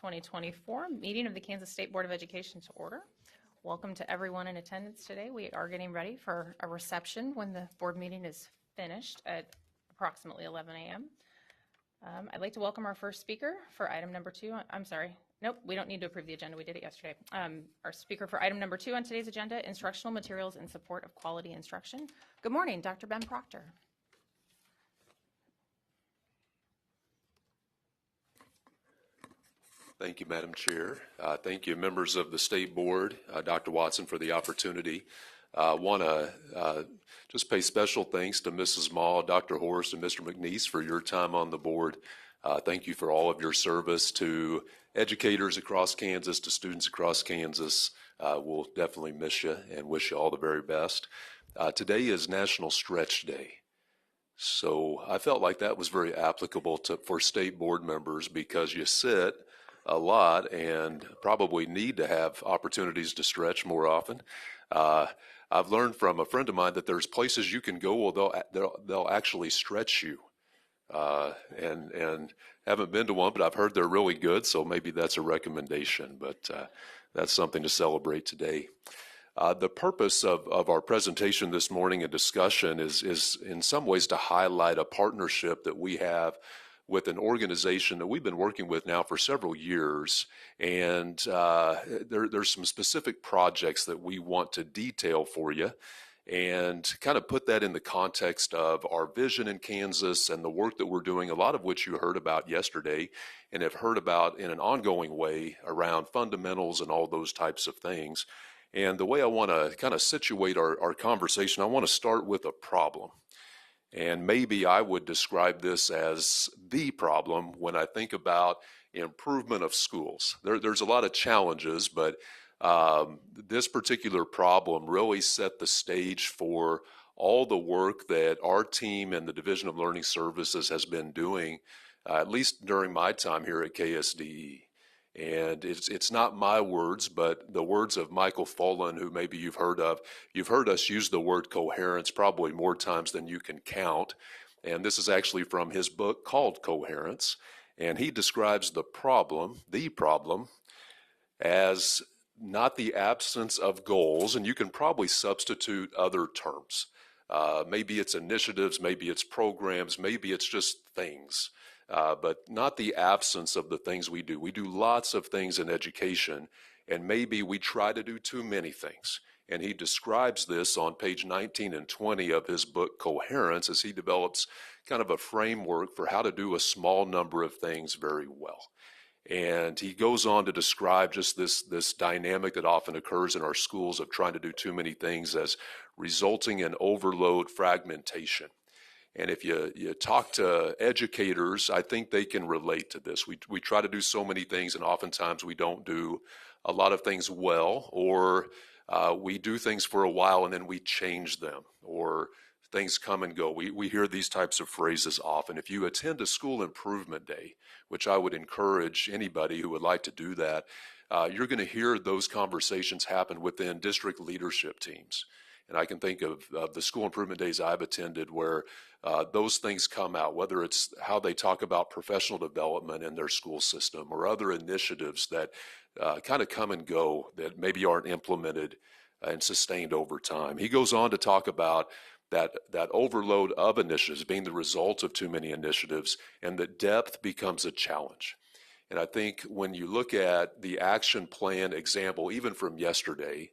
2024 meeting of the Kansas State Board of Education to order. Welcome to everyone in attendance today. We are getting ready for a reception when the board meeting is finished at approximately 11 a.m. I'd like to welcome our first speaker for item number 2. I'm sorry. Nope, we don't need to approve the agenda. We did it yesterday. Our speaker for item number 2 on today's agenda, instructional materials in support of quality instruction. Good morning, Dr. Ben Proctor. Thank you, Madam Chair. Thank you, members of the State Board, Dr. Watson, for the opportunity. I want to just pay special thanks to Mrs. Maw, Dr. Horst, and Mr. McNeese for your time on the board. Thank you for all of your service to educators across Kansas, to students across Kansas. We'll definitely miss you and wish you all the very best. Today is National Stretch Day. So I felt like that was very applicable for state board members because you sit a lot and probably need to have opportunities to stretch more often. I've learned from a friend of mine that there's places you can go where they'll actually stretch you. And haven't been to one, but I've heard they're really good, so maybe that's a recommendation, but that's something to celebrate today. The purpose of our presentation this morning and discussion is in some ways to highlight a partnership that we have with an organization that we've been working with now for several years, and there's some specific projects that we want to detail for you and kind of put that in the context of our vision in Kansas and the work that we're doing, a lot of which you heard about yesterday and have heard about in an ongoing way around fundamentals and all those types of things. And the way I want to kind of situate our conversation, I want to start with a problem. And maybe I would describe this as the problem when I think about improvement of schools. There's a lot of challenges, but this particular problem really set the stage for all the work that our team and the Division of Learning Services has been doing, at least during my time here at KSDE. And it's not my words, but the words of Michael Fullen, who maybe you've heard of. You've heard us use the word coherence probably more times than you can count. And this is actually from his book called Coherence. And he describes the problem, as not the absence of goals. And you can probably substitute other terms. Maybe it's initiatives, maybe it's programs, maybe it's just things. But not the absence of the things we do. We do lots of things in education, and maybe we try to do too many things. And he describes this on page 19 and 20 of his book, Coherence, as he develops kind of a framework for how to do a small number of things very well. And he goes on to describe just this dynamic that often occurs in our schools of trying to do too many things as resulting in overload fragmentation. And if you talk to educators, I think they can relate to this. We try to do so many things, and oftentimes we don't do a lot of things well, or we do things for a while and then we change them, or things come and go. We hear these types of phrases often. If you attend a school improvement day, which I would encourage anybody who would like to do that, you're going to hear those conversations happen within district leadership teams. And I can think of the school improvement days I've attended where those things come out, whether it's how they talk about professional development in their school system or other initiatives that kind of come and go that maybe aren't implemented and sustained over time. He goes on to talk about that overload of initiatives being the result of too many initiatives, and that depth becomes a challenge. And I think when you look at the action plan example, even from yesterday,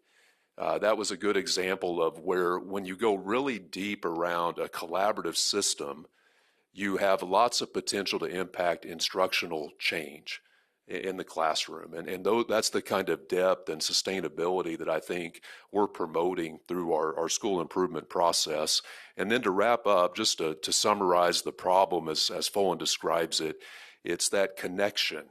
that was a good example of where when you go really deep around a collaborative system, you have lots of potential to impact instructional change in the classroom. And that's the kind of depth and sustainability that I think we're promoting through our school improvement process. And then to wrap up, just to summarize the problem as Fullen describes it, it's that connection.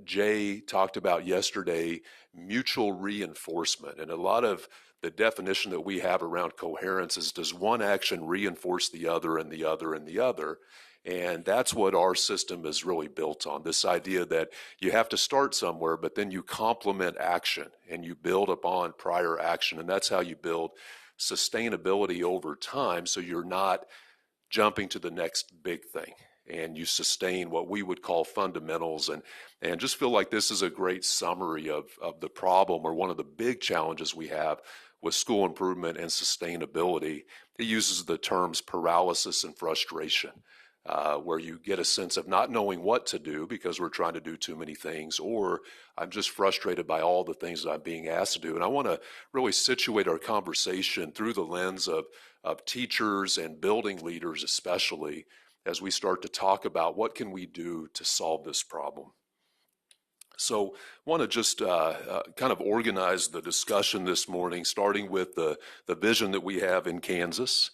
Jay talked about yesterday mutual reinforcement, and a lot of the definition that we have around coherence is, does one action reinforce the other and the other and the other? And that's what our system is really built on, this idea that you have to start somewhere, but then you complement action and you build upon prior action, and that's how you build sustainability over time, so you're not jumping to the next big thing. and you sustain what we would call fundamentals, and just feel like this is a great summary of the problem, or one of the big challenges we have with school improvement and sustainability. It uses the terms paralysis and frustration, where you get a sense of not knowing what to do because we're trying to do too many things, or I'm just frustrated by all the things that I'm being asked to do. And I want to really situate our conversation through the lens of teachers and building leaders especially, as we start to talk about what can we do to solve this problem. So I want to just kind of organize the discussion this morning, starting with the vision that we have in Kansas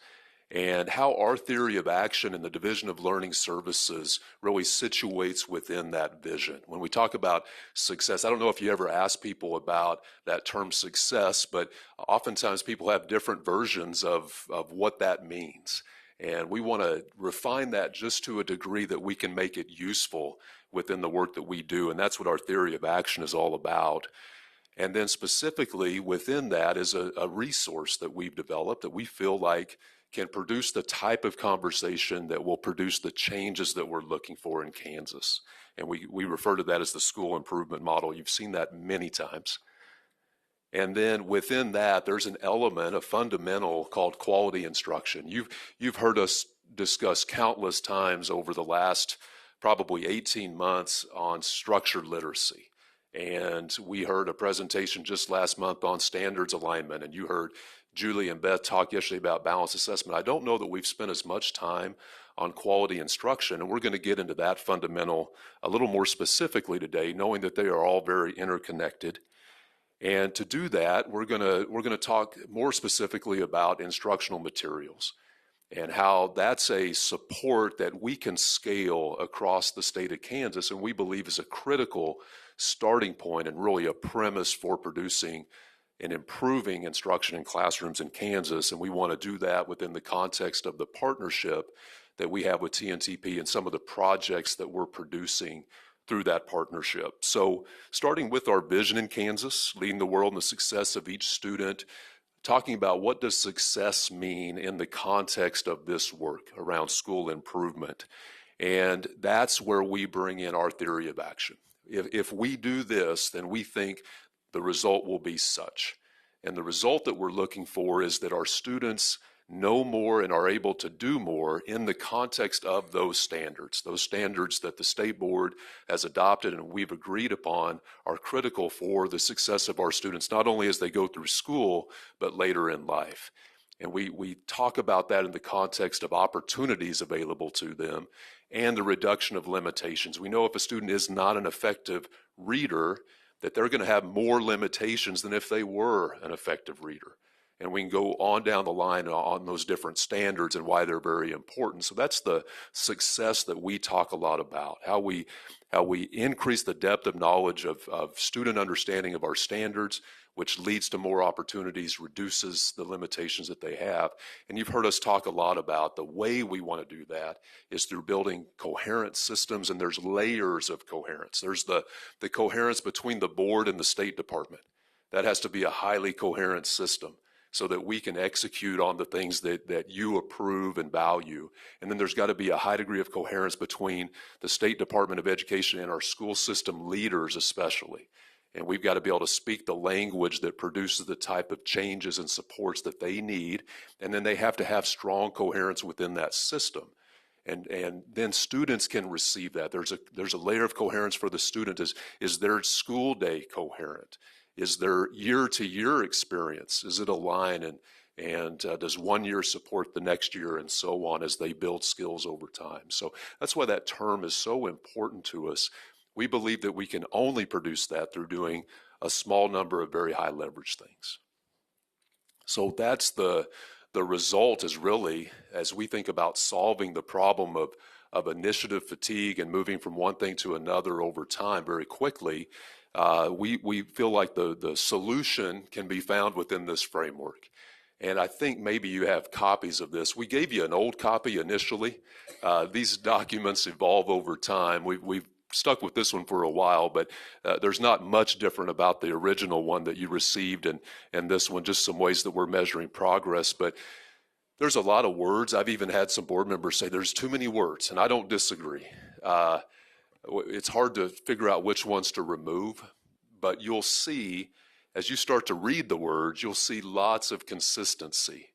and how our theory of action in the Division of Learning Services really situates within that vision. When we talk about success, I don't know if you ever ask people about that term success, but oftentimes people have different versions of what that means. And we want to refine that just to a degree that we can make it useful within the work that we do. And that's what our theory of action is all about. And then specifically within that is a resource that we've developed that we feel like can produce the type of conversation that will produce the changes that we're looking for in Kansas. And we refer to that as the school improvement model. You've seen that many times. And then within that, there's an element, a fundamental called quality instruction. You've heard us discuss countless times over the last probably 18 months on structured literacy. And we heard a presentation just last month on standards alignment, and you heard Julie and Beth talk yesterday about balanced assessment. I don't know that we've spent as much time on quality instruction, and we're going to get into that fundamental a little more specifically today, knowing that they are all very interconnected. And to do that, we're going to talk more specifically about instructional materials and how that's a support that we can scale across the state of Kansas, and we believe is a critical starting point and really a premise for producing and improving instruction in classrooms in Kansas. And we want to do that within the context of the partnership that we have with TNTP and some of the projects that we're producing through that partnership. So starting with our vision in Kansas, leading the world in the success of each student, talking about what does success mean in the context of this work around school improvement. And that's where we bring in our theory of action. If we do this, then we think the result will be such. And the result that we're looking for is that our students know more and are able to do more in the context of those standards that the state board has adopted and we've agreed upon are critical for the success of our students, not only as they go through school, but later in life. And we talk about that in the context of opportunities available to them and the reduction of limitations. We know if a student is not an effective reader, that they're going to have more limitations than if they were an effective reader. And we can go on down the line on those different standards and why they're very important. So that's the success that we talk a lot about, how we increase the depth of knowledge of student understanding of our standards, which leads to more opportunities, reduces the limitations that they have. And you've heard us talk a lot about the way we want to do that is through building coherent systems, and there's layers of coherence. There's the coherence between the board and the State Department. That has to be a highly coherent system, so that we can execute on the things that you approve and value. And then there's got to be a high degree of coherence between the State Department of Education and our school system leaders especially. And we've got to be able to speak the language that produces the type of changes and supports that they need. And then they have to have strong coherence within that system. And then students can receive that. There's a layer of coherence for the student. Is their school day coherent? Is their year-to-year experience, is it aligned, and does 1 year support the next year, and so on as they build skills over time? So that's why that term is so important to us. We believe that we can only produce that through doing a small number of very high leverage things. So that's the result is really, as we think about solving the problem of initiative fatigue and moving from one thing to another over time very quickly, we feel like the solution can be found within this framework. And I think maybe you have copies of this. We gave you an old copy initially. These documents evolve over time. We've stuck with this one for a while, but there's not much different about the original one that you received and this one, just some ways that we're measuring progress. But There's a lot of words. I've even had some board members say there's too many words, and I don't disagree. It's hard to figure out which ones to remove, but you'll see as you start to read the words, you'll see lots of consistency.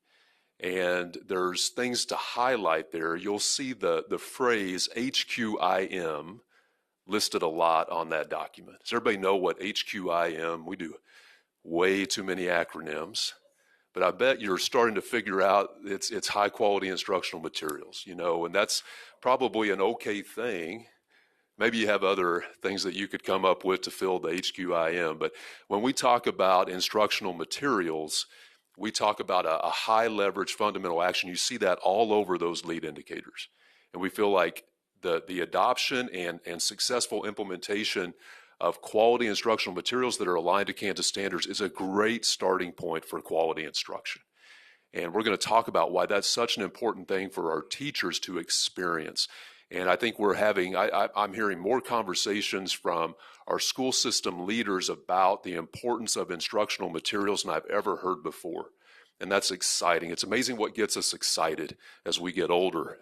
And there's things to highlight there. You'll see the phrase HQIM listed a lot on that document. Does everybody know what HQIM? We do way too many acronyms, but I bet you're starting to figure out it's high quality instructional materials, and that's probably an okay thing. Maybe you have other things that you could come up with to fill the HQIM, but when we talk about instructional materials, we talk about a high leverage fundamental action. You see that all over those lead indicators. And we feel like the adoption and successful implementation of quality instructional materials that are aligned to Kansas standards is a great starting point for quality instruction. And we're going to talk about why that's such an important thing for our teachers to experience. And I think I'm hearing more conversations from our school system leaders about the importance of instructional materials than I've ever heard before. And that's exciting. It's amazing what gets us excited as we get older.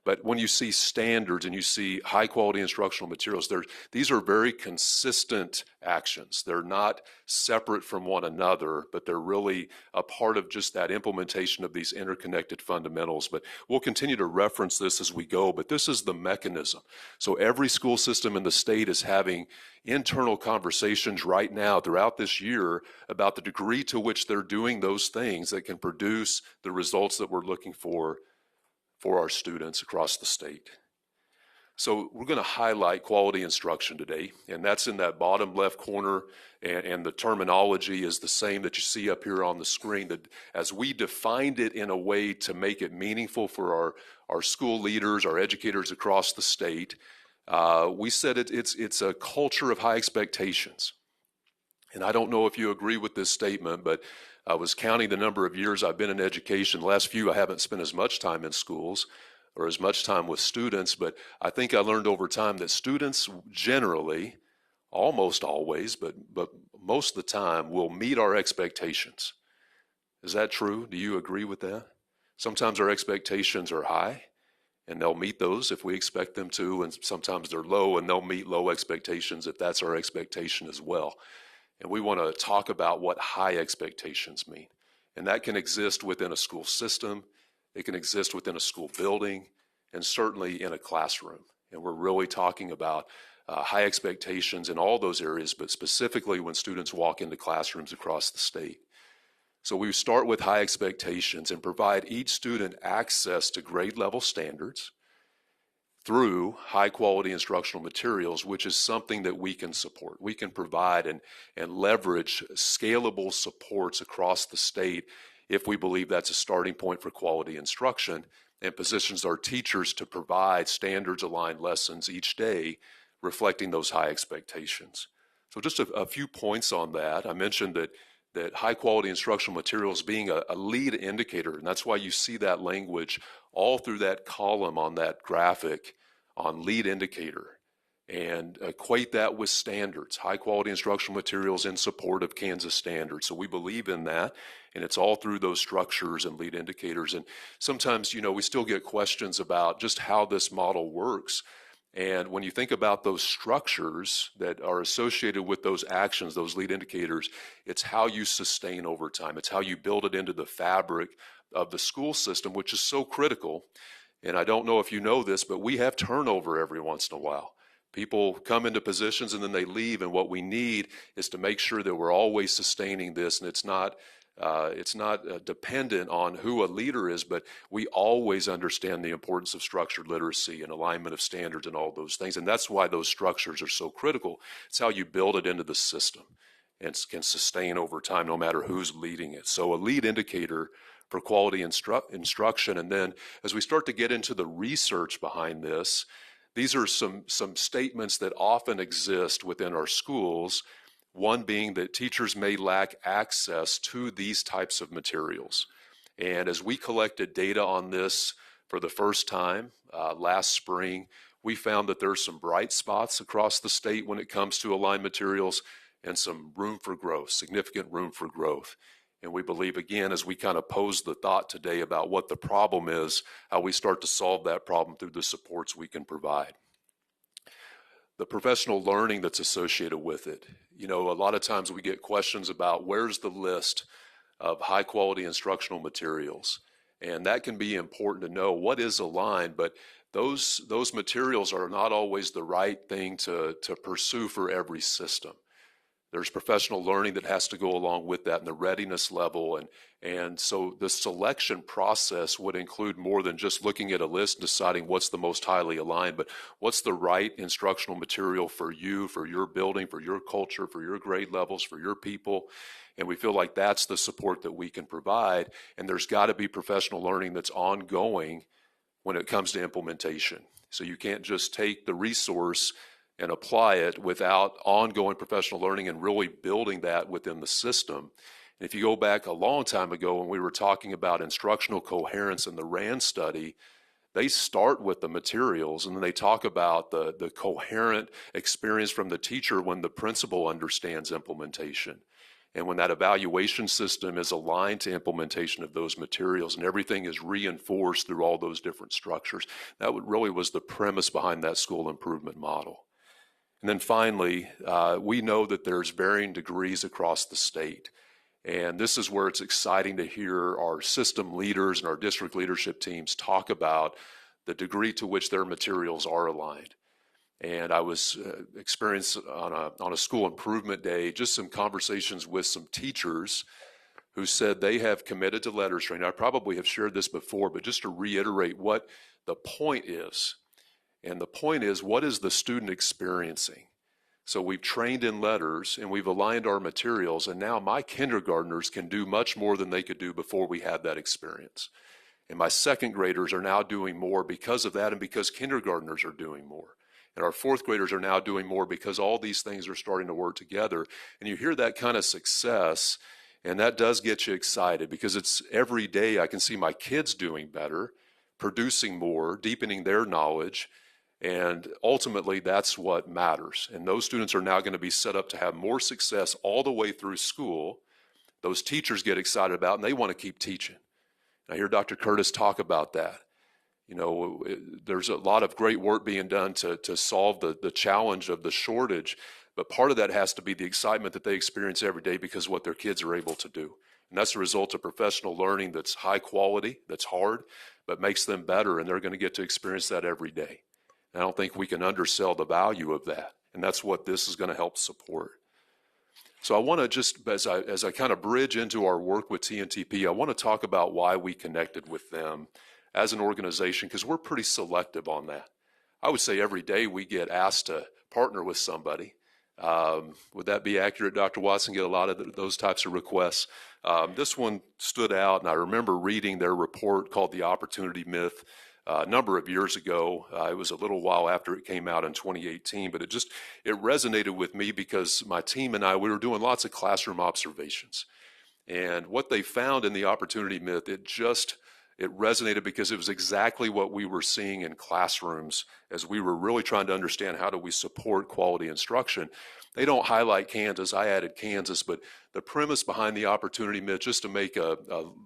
But when you see standards and you see high quality instructional materials, these are very consistent actions. They're not separate from one another, but they're really a part of just that implementation of these interconnected fundamentals. But we'll continue to reference this as we go, but this is the mechanism. So every school system in the state is having internal conversations right now throughout this year about the degree to which they're doing those things that can produce the results that we're looking for our students across the state. So we're going to highlight quality instruction today, and that's in that bottom left corner, and the terminology is the same that you see up here on the screen, that as we defined it in a way to make it meaningful for our school leaders, our educators across the state. We said it's a culture of high expectations. And I don't know if you agree with this statement, but I was counting the number of years I've been in education. The last few, I haven't spent as much time in schools or as much time with students, but I think I learned over time that students generally, almost always, but most of the time, will meet our expectations. Is that true? Do you agree with that? Sometimes our expectations are high, and they'll meet those if we expect them to, and sometimes they're low, and they'll meet low expectations if that's our expectation as well. And we want to talk about what high expectations mean. And that can exist within a school system, it can exist within a school building, and certainly in a classroom. And we're really talking about high expectations in all those areas, but specifically when students walk into classrooms across the state. So we start with high expectations and provide each student access to grade level standards through high quality instructional materials, which is something that we can support. We can provide and leverage scalable supports across the state if we believe that's a starting point for quality instruction, and positions our teachers to provide standards aligned lessons each day reflecting those high expectations. So just a few points on that. I mentioned that high quality instructional materials being a lead indicator, and that's why you see that language all through that column on that graphic on lead indicator, and equate that with standards, high quality instructional materials in support of Kansas standards. So we believe in that, and it's all through those structures and lead indicators. And sometimes, we still get questions about just how this model works. And when you think about those structures that are associated with those actions, those lead indicators, it's how you sustain over time. It's how you build it into the fabric of the school system, which is so critical. And I don't know if you know this, but we have turnover every once in a while. People come into positions and then they leave, and what we need is to make sure that we're always sustaining this, and it's not dependent on who a leader is, but we always understand the importance of structured literacy and alignment of standards and all those things. And that's why those structures are so critical. It's how you build it into the system and can sustain over time no matter who's leading it. So a lead indicator for quality instruction. And then as we start to get into the research behind this, these are some statements that often exist within our schools. One being that teachers may lack access to these types of materials. And as we collected data on this for the first time last spring, we found that there's some bright spots across the state when it comes to aligned materials and some room for growth, significant room for growth. And we believe, again, as we kind of pose the thought today about what the problem is, how we start to solve that problem through the supports we can provide. The professional learning that's associated with it. You know, a lot of times we get questions about where's the list of high quality instructional materials. And that can be important to know what is aligned, but those materials are not always the right thing to pursue for every system. There's professional learning that has to go along with that and the readiness level. And so the selection process would include more than just looking at a list and deciding what's the most highly aligned, but what's the right instructional material for you, for your building, for your culture, for your grade levels, for your people. And we feel like that's the support that we can provide. And there's got to be professional learning that's ongoing when it comes to implementation. So you can't just take the resource and apply it without ongoing professional learning and really building that within the system. And if you go back a long time ago when we were talking about instructional coherence in the RAND study, they start with the materials and then they talk about the coherent experience from the teacher when the principal understands implementation. And when that evaluation system is aligned to implementation of those materials and everything is reinforced through all those different structures, that really was the premise behind that school improvement model. And then finally, we know that there's varying degrees across the state. And this is where it's exciting to hear our system leaders and our district leadership teams talk about the degree to which their materials are aligned. And I was experienced on a school improvement day, just some conversations with some teachers who said they have committed to letters training. I probably have shared this before, but just to reiterate what the point is. And the point is, what is the student experiencing? So we've trained in letters and we've aligned our materials, and now my kindergartners can do much more than they could do before we had that experience. And my second graders are now doing more because of that and because kindergartners are doing more. And our fourth graders are now doing more because all these things are starting to work together. And you hear that kind of success, and that does get you excited because it's every day I can see my kids doing better, producing more, deepening their knowledge. And ultimately, that's what matters. And those students are now going to be set up to have more success all the way through school. Those teachers get excited about, and they want to keep teaching. And I hear Dr. Curtis talk about that. You know, there's a lot of great work being done to solve the challenge of the shortage, but part of that has to be the excitement that they experience every day because of what their kids are able to do. And that's a result of professional learning that's high quality, that's hard, but makes them better, and they're going to get to experience that every day. I don't think we can undersell the value of that, and that's what this is going to help support. So I want to just, as I kind of bridge into our work with TNTP, I want to talk about why we connected with them as an organization, because we're pretty selective on that. I would say every day we get asked to partner with somebody. Would that be accurate, Dr. Watson? Get a lot of those types of requests. This one stood out, and I remember reading their report called The Opportunity Myth a number of years ago. It was a little while after it came out in 2018, but it resonated with me because my team and I, we were doing lots of classroom observations. And what they found in the Opportunity Myth, it resonated because it was exactly what we were seeing in classrooms as we were really trying to understand how do we support quality instruction. They don't highlight Kansas. I added Kansas, but the premise behind the Opportunity Myth, just to make a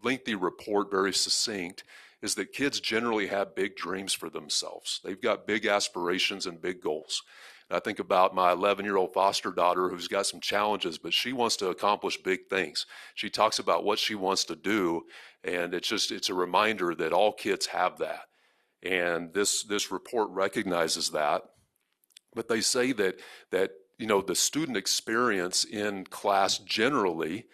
lengthy report very succinct, is that kids generally have big dreams for themselves. They've got big aspirations and big goals. And I think about my 11-year-old foster daughter who's got some challenges, but she wants to accomplish big things. She talks about what she wants to do, and it's a reminder that all kids have that. And this report recognizes that. But they say that you know, the student experience in class generally,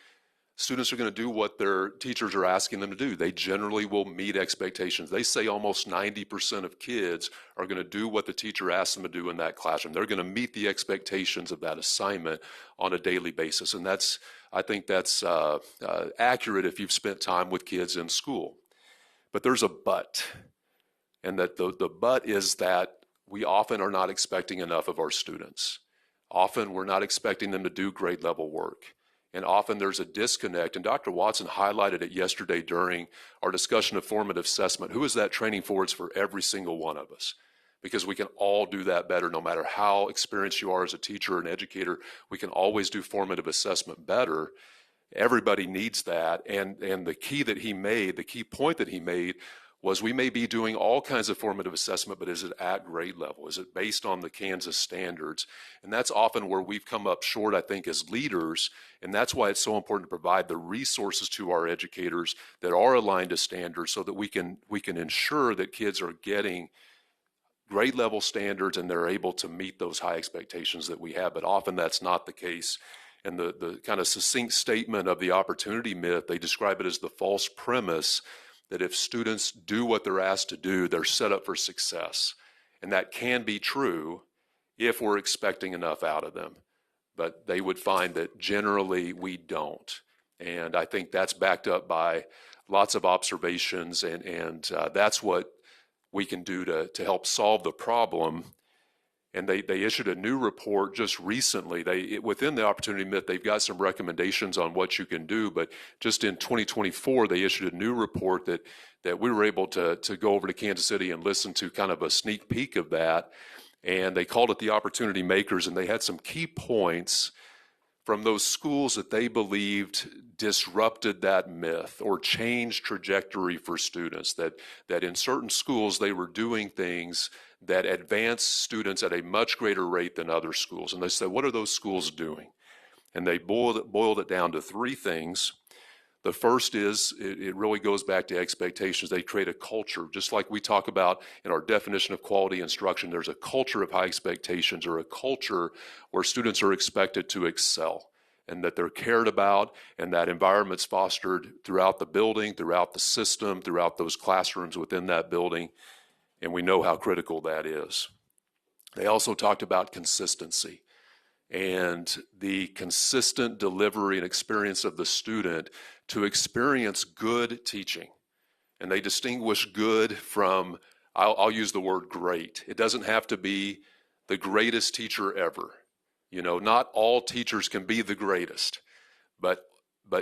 students are going to do what their teachers are asking them to do. They generally will meet expectations. They say almost 90% of kids are going to do what the teacher asks them to do in that classroom. They're going to meet the expectations of that assignment on a daily basis. And I think that's accurate if you've spent time with kids in school. But there's a but. And that the but is that we often are not expecting enough of our students. Often we're not expecting them to do grade level work. And often there's a disconnect, and Dr. Watson highlighted it yesterday during our discussion of formative assessment. Who is that training for? It's for every single one of us, because we can all do that better no matter how experienced you are as a teacher or an educator. We can always do formative assessment better, Everybody needs that. And the key point that he made was we may be doing all kinds of formative assessment, but is it at grade level? Is it based on the Kansas standards? And that's often where we've come up short, I think, as leaders. And that's why it's so important to provide the resources to our educators that are aligned to standards so that we can ensure that kids are getting grade level standards and they're able to meet those high expectations that we have. But often that's not the case. And the kind of succinct statement of the opportunity myth, they describe it as the false premise that if students do what they're asked to do, they're set up for success. And that can be true if we're expecting enough out of them. But they would find that generally we don't. And I think that's backed up by lots of observations, and that's what we can do to help solve the problem. And they issued a new report just recently. Within the opportunity myth, they've got some recommendations on what you can do. But just in 2024, they issued a new report that we were able to go over to Kansas City and listen to kind of a sneak peek of that. And they called it the Opportunity Makers. And they had some key points from those schools that they believed disrupted that myth or changed trajectory for students, that in certain schools they were doing things that advanced students at a much greater rate than other schools. And they said, what are those schools doing? And they boiled it down to three things. The first is, it really goes back to expectations. They create a culture, just like we talk about in our definition of quality instruction. There's a culture of high expectations, or a culture where students are expected to excel and that they're cared about, and that environment's fostered throughout the building, throughout the system, throughout those classrooms within that building. And we know how critical that is. They also talked about consistency and the consistent delivery and experience of the student to experience good teaching. And they distinguish good from, I'll use the word great. It doesn't have to be the greatest teacher ever. You know, not all teachers can be the greatest, but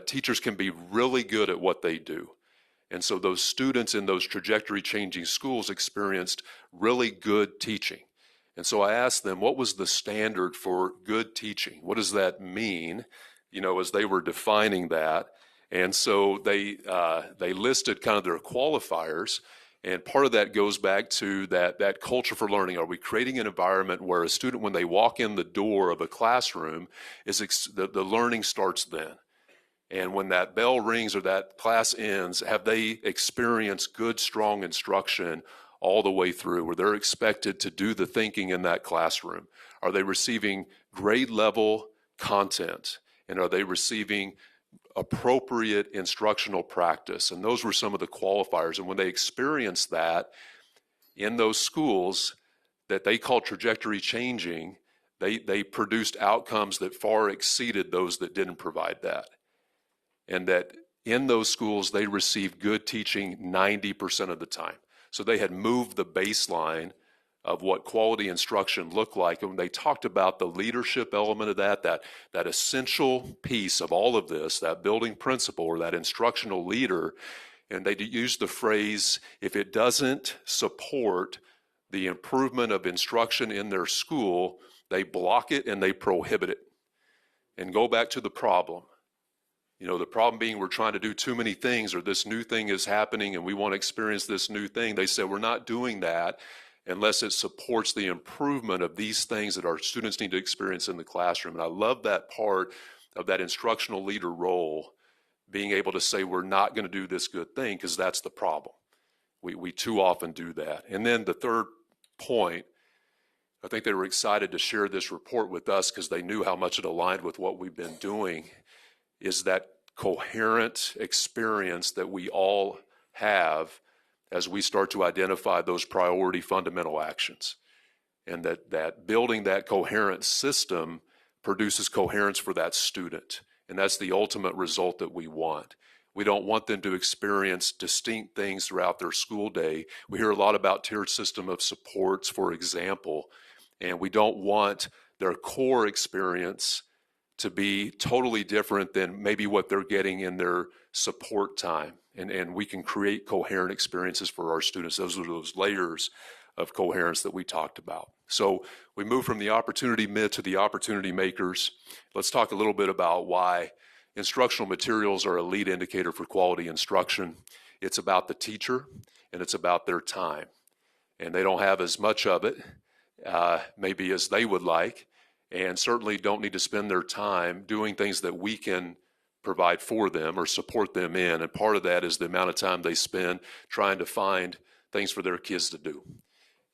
teachers can be really good at what they do. And so those students in those trajectory changing schools experienced really good teaching. And so I asked them, what was the standard for good teaching? What does that mean? You know, as they were defining that. And so they listed kind of their qualifiers. And part of that goes back to that culture for learning. Are we creating an environment where a student, when they walk in the door of a classroom, the learning starts then? And when that bell rings or that class ends, have they experienced good, strong instruction all the way through, where they're expected to do the thinking in that classroom? Are they receiving grade level content? And are they receiving appropriate instructional practice? And those were some of the qualifiers. And when they experienced that in those schools that they called trajectory changing, they produced outcomes that far exceeded those that didn't provide that. And that in those schools, they received good teaching 90% of the time. So they had moved the baseline of what quality instruction looked like. And when they talked about the leadership element of that essential piece of all of this, that building principle or that instructional leader, and they used the phrase, if it doesn't support the improvement of instruction in their school, they block it and they prohibit it. And go back to the problem. You know, the problem being we're trying to do too many things, or this new thing is happening and we want to experience this new thing. They said we're not doing that unless it supports the improvement of these things that our students need to experience in the classroom. And I love that part of that instructional leader role, being able to say we're not going to do this good thing, because that's the problem. We too often do that. And then the third point, I think they were excited to share this report with us because they knew how much it aligned with what we've been doing, is that coherent experience that we all have as we start to identify those priority fundamental actions. And that building that coherent system produces coherence for that student. And that's the ultimate result that we want. We don't want them to experience distinct things throughout their school day. We hear a lot about tiered system of supports, for example, and we don't want their core experience to be totally different than maybe what they're getting in their support time. And we can create coherent experiences for our students. Those are those layers of coherence that we talked about. So we move from the opportunity myth to the opportunity makers. Let's talk a little bit about why instructional materials are a lead indicator for quality instruction. It's about the teacher and it's about their time. And they don't have as much of it maybe as they would like, and certainly don't need to spend their time doing things that we can provide for them or support them in. And part of that is the amount of time they spend trying to find things for their kids to do.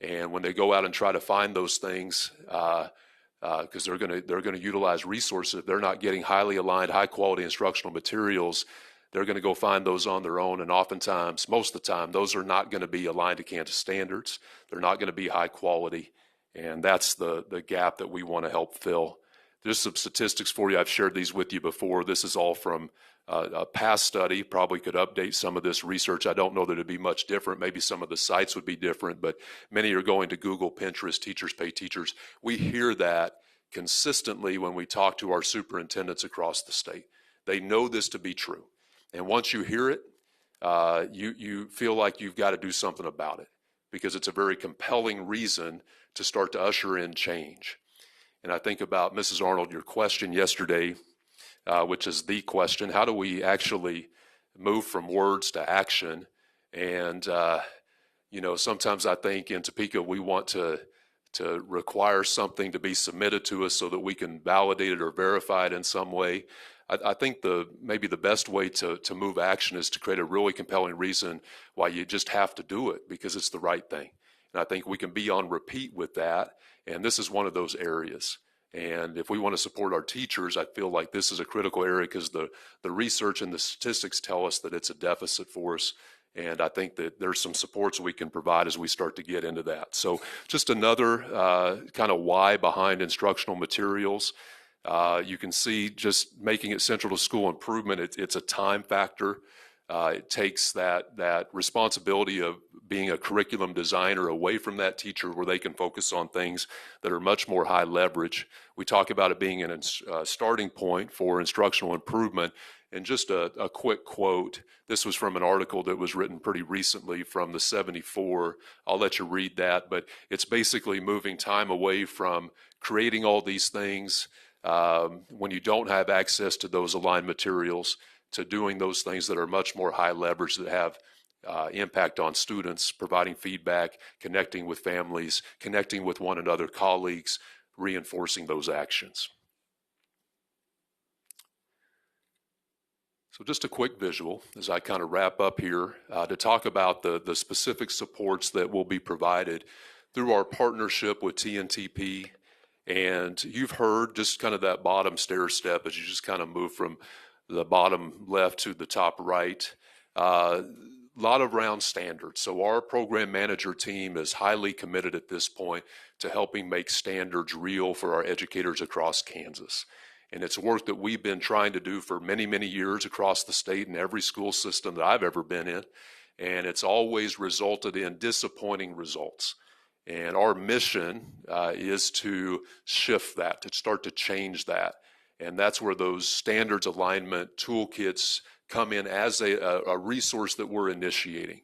And when they go out and try to find those things, because they're going to utilize resources, if they're not getting highly aligned, high quality instructional materials, they're going to go find those on their own. And oftentimes, most of the time, those are not going to be aligned to Kansas standards. They're not going to be high quality. And that's the gap that we want to help fill. Just some statistics for you. I've shared these with you before. This is all from a past study. Probably could update some of this research. I don't know that it'd be much different. Maybe some of the sites would be different, but many are going to Google, Pinterest, Teachers Pay Teachers. We hear that consistently when we talk to our superintendents across the state. They know this to be true. And once you hear it, you feel like you've got to do something about it, because it's a very compelling reason to start to usher in change. And I think about, Mrs. Arnold, your question yesterday, which is the question: how do we actually move from words to action? And sometimes I think in Topeka we want to require something to be submitted to us so that we can validate it or verify it in some way. I think maybe the best way to move action is to create a really compelling reason why you just have to do it, because it's the right thing. And I think we can be on repeat with that, and this is one of those areas. And if we want to support our teachers, I feel like this is a critical area, because the research and the statistics tell us that it's a deficit for us. And I think that there's some supports we can provide as we start to get into that. So just another kind of why behind instructional materials. You can see, just making it central to school improvement, it's a time factor. It takes that responsibility of being a curriculum designer away from that teacher, where they can focus on things that are much more high leverage. We talk about it being a starting point for instructional improvement. And just a quick quote. This was from an article that was written pretty recently from the 74. I'll let you read that, but it's basically moving time away from creating all these things when you don't have access to those aligned materials, to doing those things that are much more high leverage, that have impact on students, providing feedback, connecting with families, connecting with one another, colleagues, reinforcing those actions. So just a quick visual as I kind of wrap up here to talk about the specific supports that will be provided through our partnership with TNTP. And you've heard just kind of that bottom stair step as you just kind of move from the bottom left to the top right. A lot around standards. So our program manager team is highly committed at this point to helping make standards real for our educators across Kansas. And it's work that we've been trying to do for many, many years across the state in every school system that I've ever been in. And it's always resulted in disappointing results. And our mission is to shift that, to start to change that. And that's where those standards alignment toolkits come in as a resource that we're initiating.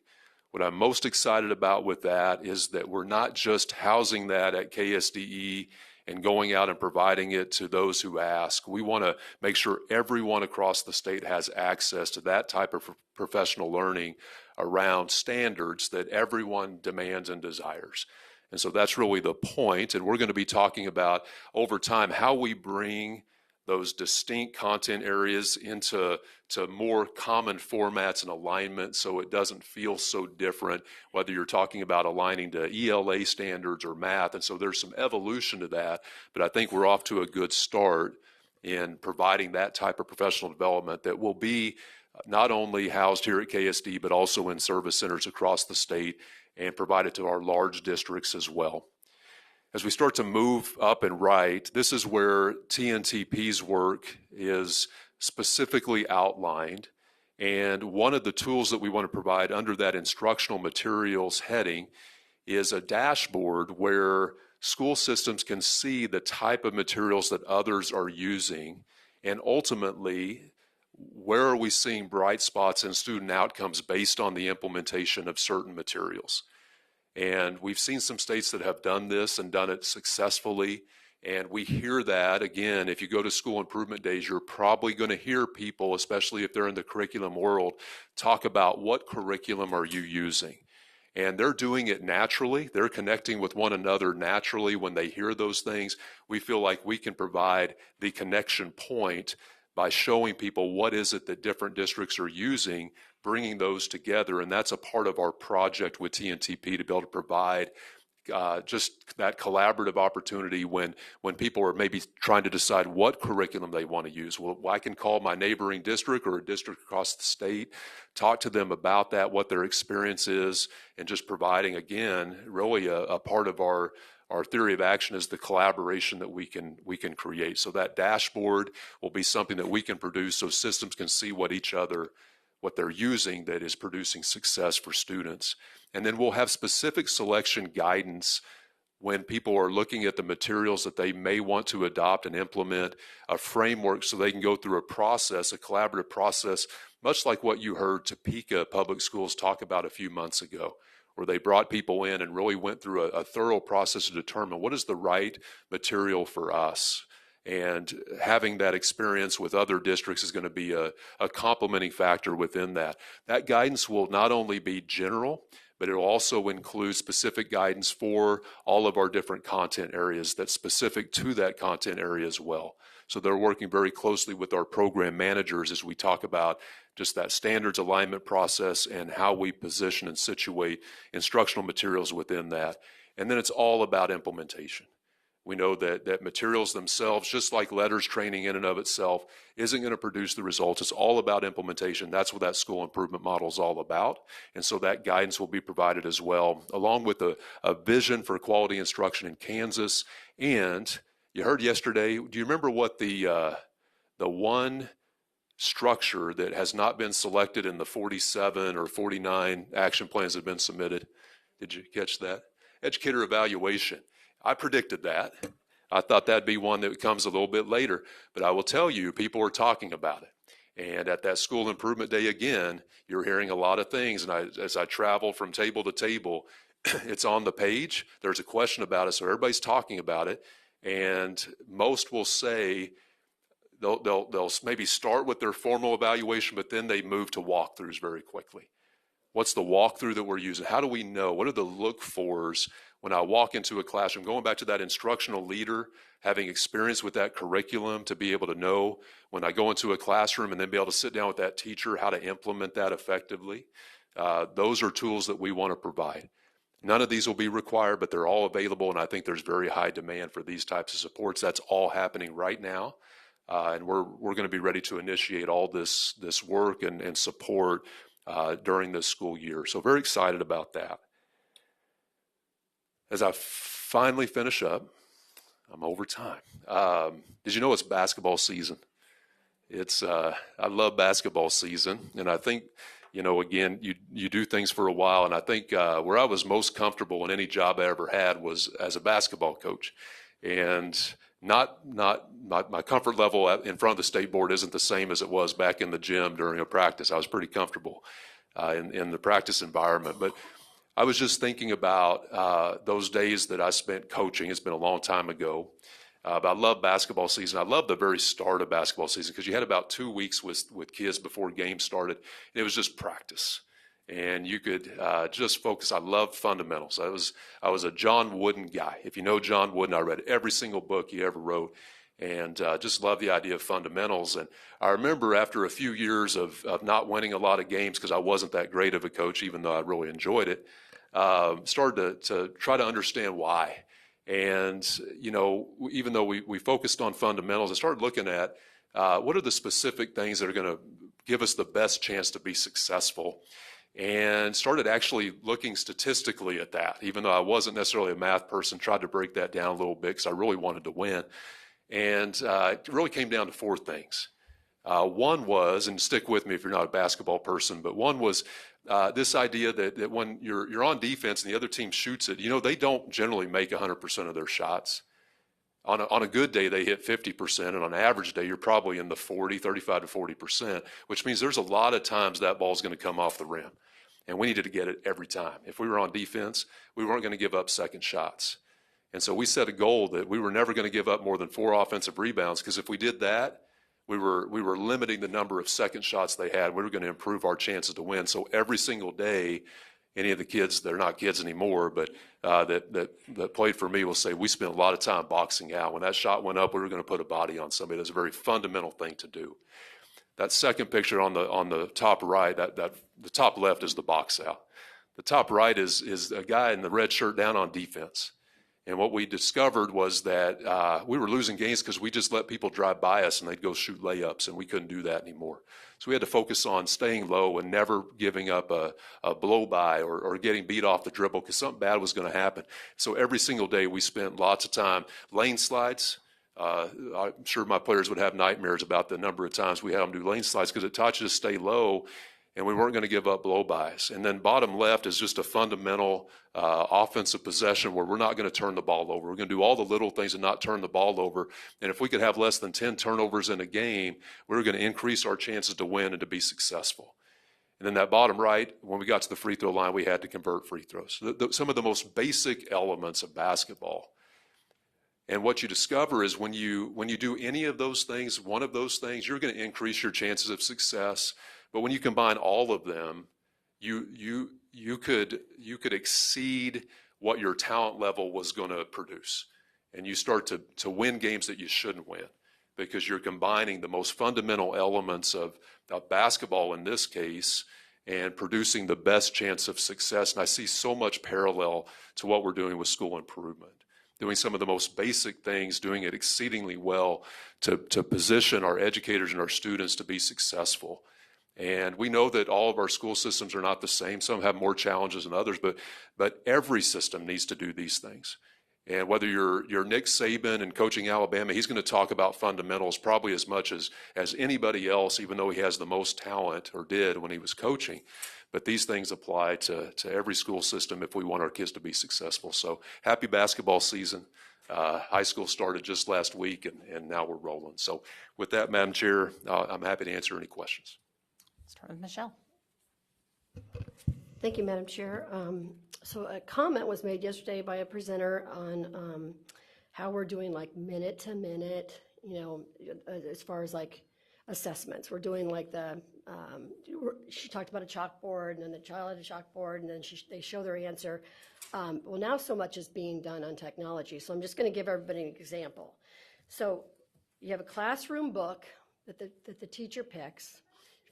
What I'm most excited about with that is that we're not just housing that at KSDE and going out and providing it to those who ask. We want to make sure everyone across the state has access to that type of professional learning around standards that everyone demands and desires. And so that's really the point. And we're going to be talking about over time how we bring those distinct content areas into more common formats and alignment, so it doesn't feel so different, whether you're talking about aligning to ELA standards or math. And so there's some evolution to that, but I think we're off to a good start in providing that type of professional development that will be not only housed here at KSD, but also in service centers across the state and provided to our large districts as well. As we start to move up and right, this is where TNTP's work is specifically outlined. And one of the tools that we want to provide under that instructional materials heading is a dashboard where school systems can see the type of materials that others are using, and ultimately, where are we seeing bright spots in student outcomes based on the implementation of certain materials. And we've seen some states that have done this and done it successfully. And we hear that, again, if you go to school improvement days, you're probably going to hear people, especially if they're in the curriculum world, talk about what curriculum are you using. And they're doing it naturally. They're connecting with one another naturally when they hear those things. We feel like we can provide the connection point by showing people what is it that different districts are using, bringing those together. And that's a part of our project with TNTP to be able to provide just that collaborative opportunity when people are maybe trying to decide what curriculum they want to use. Well, I can call my neighboring district or a district across the state, talk to them about that, what their experience is, and just providing, again, really a part of our theory of action is the collaboration that we can create. So that dashboard will be something that we can produce so systems can see what they're using that is producing success for students. And then we'll have specific selection guidance when people are looking at the materials that they may want to adopt and implement, a framework so they can go through a process, a collaborative process, much like what you heard Topeka Public Schools talk about a few months ago, where they brought people in and really went through a thorough process to determine what is the right material for us. And having that experience with other districts is going to be a complementing factor within that. That guidance will not only be general, but it will also include specific guidance for all of our different content areas that's specific to that content area as well. So they're working very closely with our program managers as we talk about just that standards alignment process and how we position and situate instructional materials within that. And then it's all about implementation. We know that materials themselves, just like letters training in and of itself, isn't going to produce the results. It's all about implementation. That's what that school improvement model is all about. And so that guidance will be provided as well, along with a vision for quality instruction in Kansas. And you heard yesterday, do you remember what the one structure that has not been selected in the 47 or 49 action plans that have been submitted? Did you catch that? Educator evaluation. I predicted that. I thought that'd be one that comes a little bit later, but I will tell you, people are talking about it. And at that school improvement day again, you're hearing a lot of things. And as I travel from table to table, it's on the page. There's a question about it, so everybody's talking about it. And most will say they'll maybe start with their formal evaluation, but then they move to walkthroughs very quickly. What's the walkthrough that we're using? How do we know? What are the look-fors when I walk into a classroom? Going back to that instructional leader, having experience with that curriculum to be able to know when I go into a classroom and then be able to sit down with that teacher, how to implement that effectively. Those are tools that we want to provide. None of these will be required, but they're all available, and I think there's very high demand for these types of supports. That's all happening right now, and we're going to be ready to initiate all this work and support during this school year. So very excited about that. As I finally finish up, I'm over time. Did you know it's basketball season? I love basketball season, and I think, again, you do things for a while, and I think where I was most comfortable in any job I ever had was as a basketball coach. And not my comfort level in front of the state board isn't the same as it was back in the gym during a practice. I was pretty comfortable in the practice environment, but I was just thinking about those days that I spent coaching. It's been a long time ago, but I love basketball season. I love the very start of basketball season because you had about 2 weeks with kids before games started. It was just practice, and you could just focus. I love fundamentals. I was a John Wooden guy. If you know John Wooden, I read every single book he ever wrote, and just love the idea of fundamentals. And I remember after a few years of not winning a lot of games because I wasn't that great of a coach, even though I really enjoyed it, started to try to understand why. And, even though we focused on fundamentals, I started looking at what are the specific things that are going to give us the best chance to be successful, and started actually looking statistically at that. Even though I wasn't necessarily a math person, tried to break that down a little bit because I really wanted to win. And it really came down to 4 things. One was, and stick with me if you're not a basketball person, but one was this idea that when you're on defense and the other team shoots it, they don't generally make 100% of their shots. On a good day, they hit 50%, and on an average day, you're probably in the 35 to 40%, which means there's a lot of times that ball's going to come off the rim, and we needed to get it every time. If we were on defense, we weren't going to give up second shots. And so we set a goal that we were never going to give up more than 4 offensive rebounds, because if we did that, we were limiting the number of second shots they had. We were going to improve our chances to win. So every single day, any of the kids, they're not kids anymore, but that played for me will say, we spent a lot of time boxing out. When that shot went up, we were going to put a body on somebody. That's a very fundamental thing to do. That second picture on the top right, the top left is the box out. The top right is a guy in the red shirt down on defense. And what we discovered was that we were losing games because we just let people drive by us and they'd go shoot layups, and we couldn't do that anymore. So we had to focus on staying low and never giving up a blow by or getting beat off the dribble, because something bad was going to happen. So every single day we spent lots of time lane slides. I'm sure my players would have nightmares about the number of times we had them do lane slides, because it taught you to stay low, and we weren't going to give up blow-bys. And then bottom left is just a fundamental offensive possession where we're not going to turn the ball over. We're going to do all the little things and not turn the ball over. And if we could have less than 10 turnovers in a game, we were going to increase our chances to win and to be successful. And then that bottom right, when we got to the free throw line, we had to convert free throws. Some of the most basic elements of basketball. And what you discover is when you do any of those things, one of those things, you're going to increase your chances of success. But when you combine all of them, you could exceed what your talent level was going to produce. And you start to win games that you shouldn't win, because you're combining the most fundamental elements of basketball in this case and producing the best chance of success. And I see so much parallel to what we're doing with school improvement. Doing some of the most basic things, doing it exceedingly well to position our educators and our students to be successful. And we know that all of our school systems are not the same. Some have more challenges than others, but every system needs to do these things. And whether you're Nick Saban and coaching Alabama, he's going to talk about fundamentals probably as much as anybody else, even though he has the most talent, or did when he was coaching. But these things apply to every school system if we want our kids to be successful. So happy basketball season. High school started just last week, and now we're rolling. So with that, Madam Chair, I'm happy to answer any questions. Start with Michelle. Thank you, Madam Chair. So a comment was made yesterday by a presenter on how we're doing like minute to minute, as far as like assessments. We're doing like she talked about a chalkboard, and then the child had a chalkboard, and then they show their answer. Well, now so much is being done on technology. So I'm just going to give everybody an example. So you have a classroom book that the teacher picks.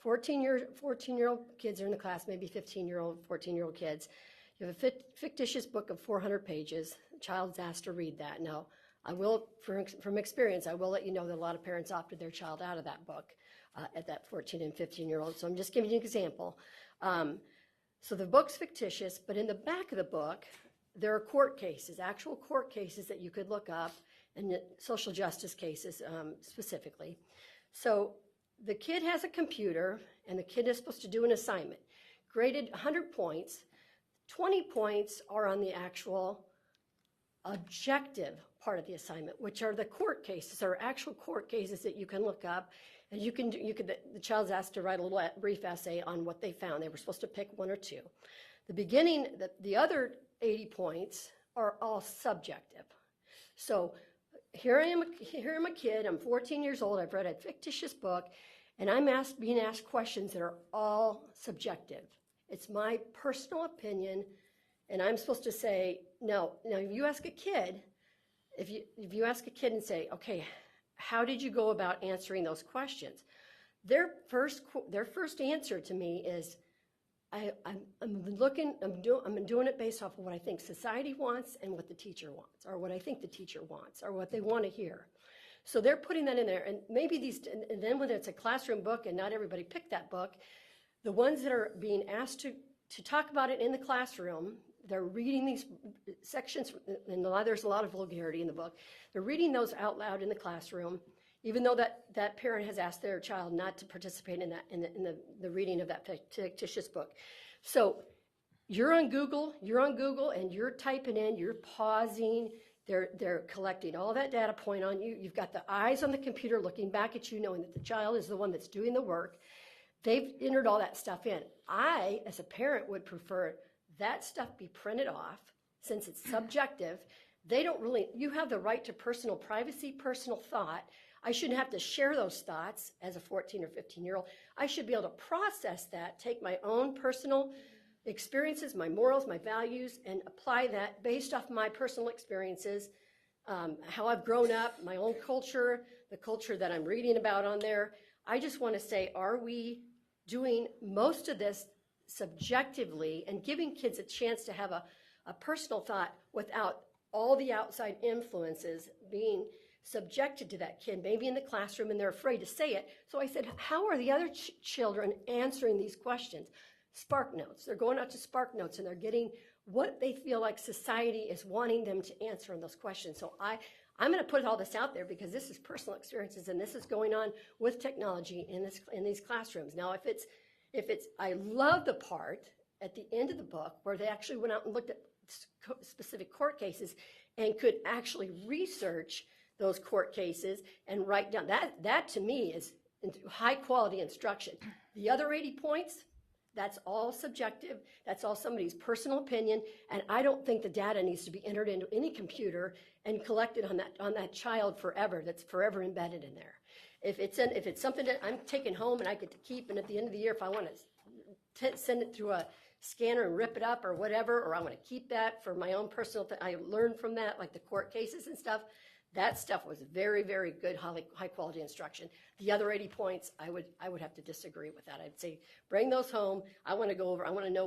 14-year-old kids are in the class, maybe 15-year-old, 14-year-old kids. You have a fictitious book of 400 pages. The child's asked to read that. Now, I will, from experience, I will let you know that a lot of parents opted their child out of that book at that 14 and 15-year-old. So I'm just giving you an example. So the book's fictitious, but in the back of the book, there are court cases, actual court cases that you could look up, and social justice cases specifically. So the kid has a computer, and the kid is supposed to do an assignment. Graded 100 points, 20 points are on the actual objective part of the assignment, which are the court cases, or actual court cases that you can look up, and the child's asked to write a little brief essay on what they found. They were supposed to pick one or two. The other 80 points are all subjective. So here I am a kid, I'm 14 years old, I've read a fictitious book, and I'm being asked questions that are all subjective. It's my personal opinion, and I'm supposed to say, no. Now, if you ask a kid, and say, okay, how did you go about answering those questions? Their first answer to me is, I'm doing it based off of what I think society wants and what the teacher wants, or what I think the teacher wants, or what they want to hear. So they're putting that in there, and maybe and then when it's a classroom book and not everybody picked that book, the ones that are being asked to talk about it in the classroom, they're reading these sections, and there's a lot of vulgarity in the book. They're reading those out loud in the classroom, even though that parent has asked their child not to participate in the reading of that fictitious book. So you're on Google, and you're typing in, you're pausing. They're collecting all that data point on you. You've got the eyes on the computer looking back at you, knowing that the child is the one that's doing the work. They've entered all that stuff in. I, as a parent, would prefer that stuff be printed off, since it's subjective, They don't really, you have the right to personal privacy, personal thought. I shouldn't have to share those thoughts as a 14 or 15-year-old. I should be able to process that, take my own personal experiences, my morals, my values, and apply that based off my personal experiences, how I've grown up, my own culture, the culture that I'm reading about on there. I just want to say, are we doing most of this subjectively and giving kids a chance to have a personal thought without all the outside influences being subjected to that kid, maybe in the classroom, and they're afraid to say it. So I said, how are the other children answering these questions? Spark Notes. They're going out to Spark Notes and they're getting what they feel like society is wanting them to answer on those questions. So I'm going to put all this out there because this is personal experiences and this is going on with technology in these classrooms. Now, if it's, I love the part at the end of the book where they actually went out and looked at specific court cases and could actually research those court cases and write down. That to me is high quality instruction. The other 80 points, that's all subjective. That's all somebody's personal opinion. And I don't think the data needs to be entered into any computer and collected on that child forever. That's forever embedded in there. If it's something that I'm taking home and I get to keep, and at the end of the year, if I want to send it through a scanner and rip it up or whatever, or I want to keep that for my own personal thing, I learned from that, like the court cases and stuff. That stuff was very, very good, high quality instruction. The other 80 points, I would have to disagree with that. I'd say bring those home. I want to go over. I want to know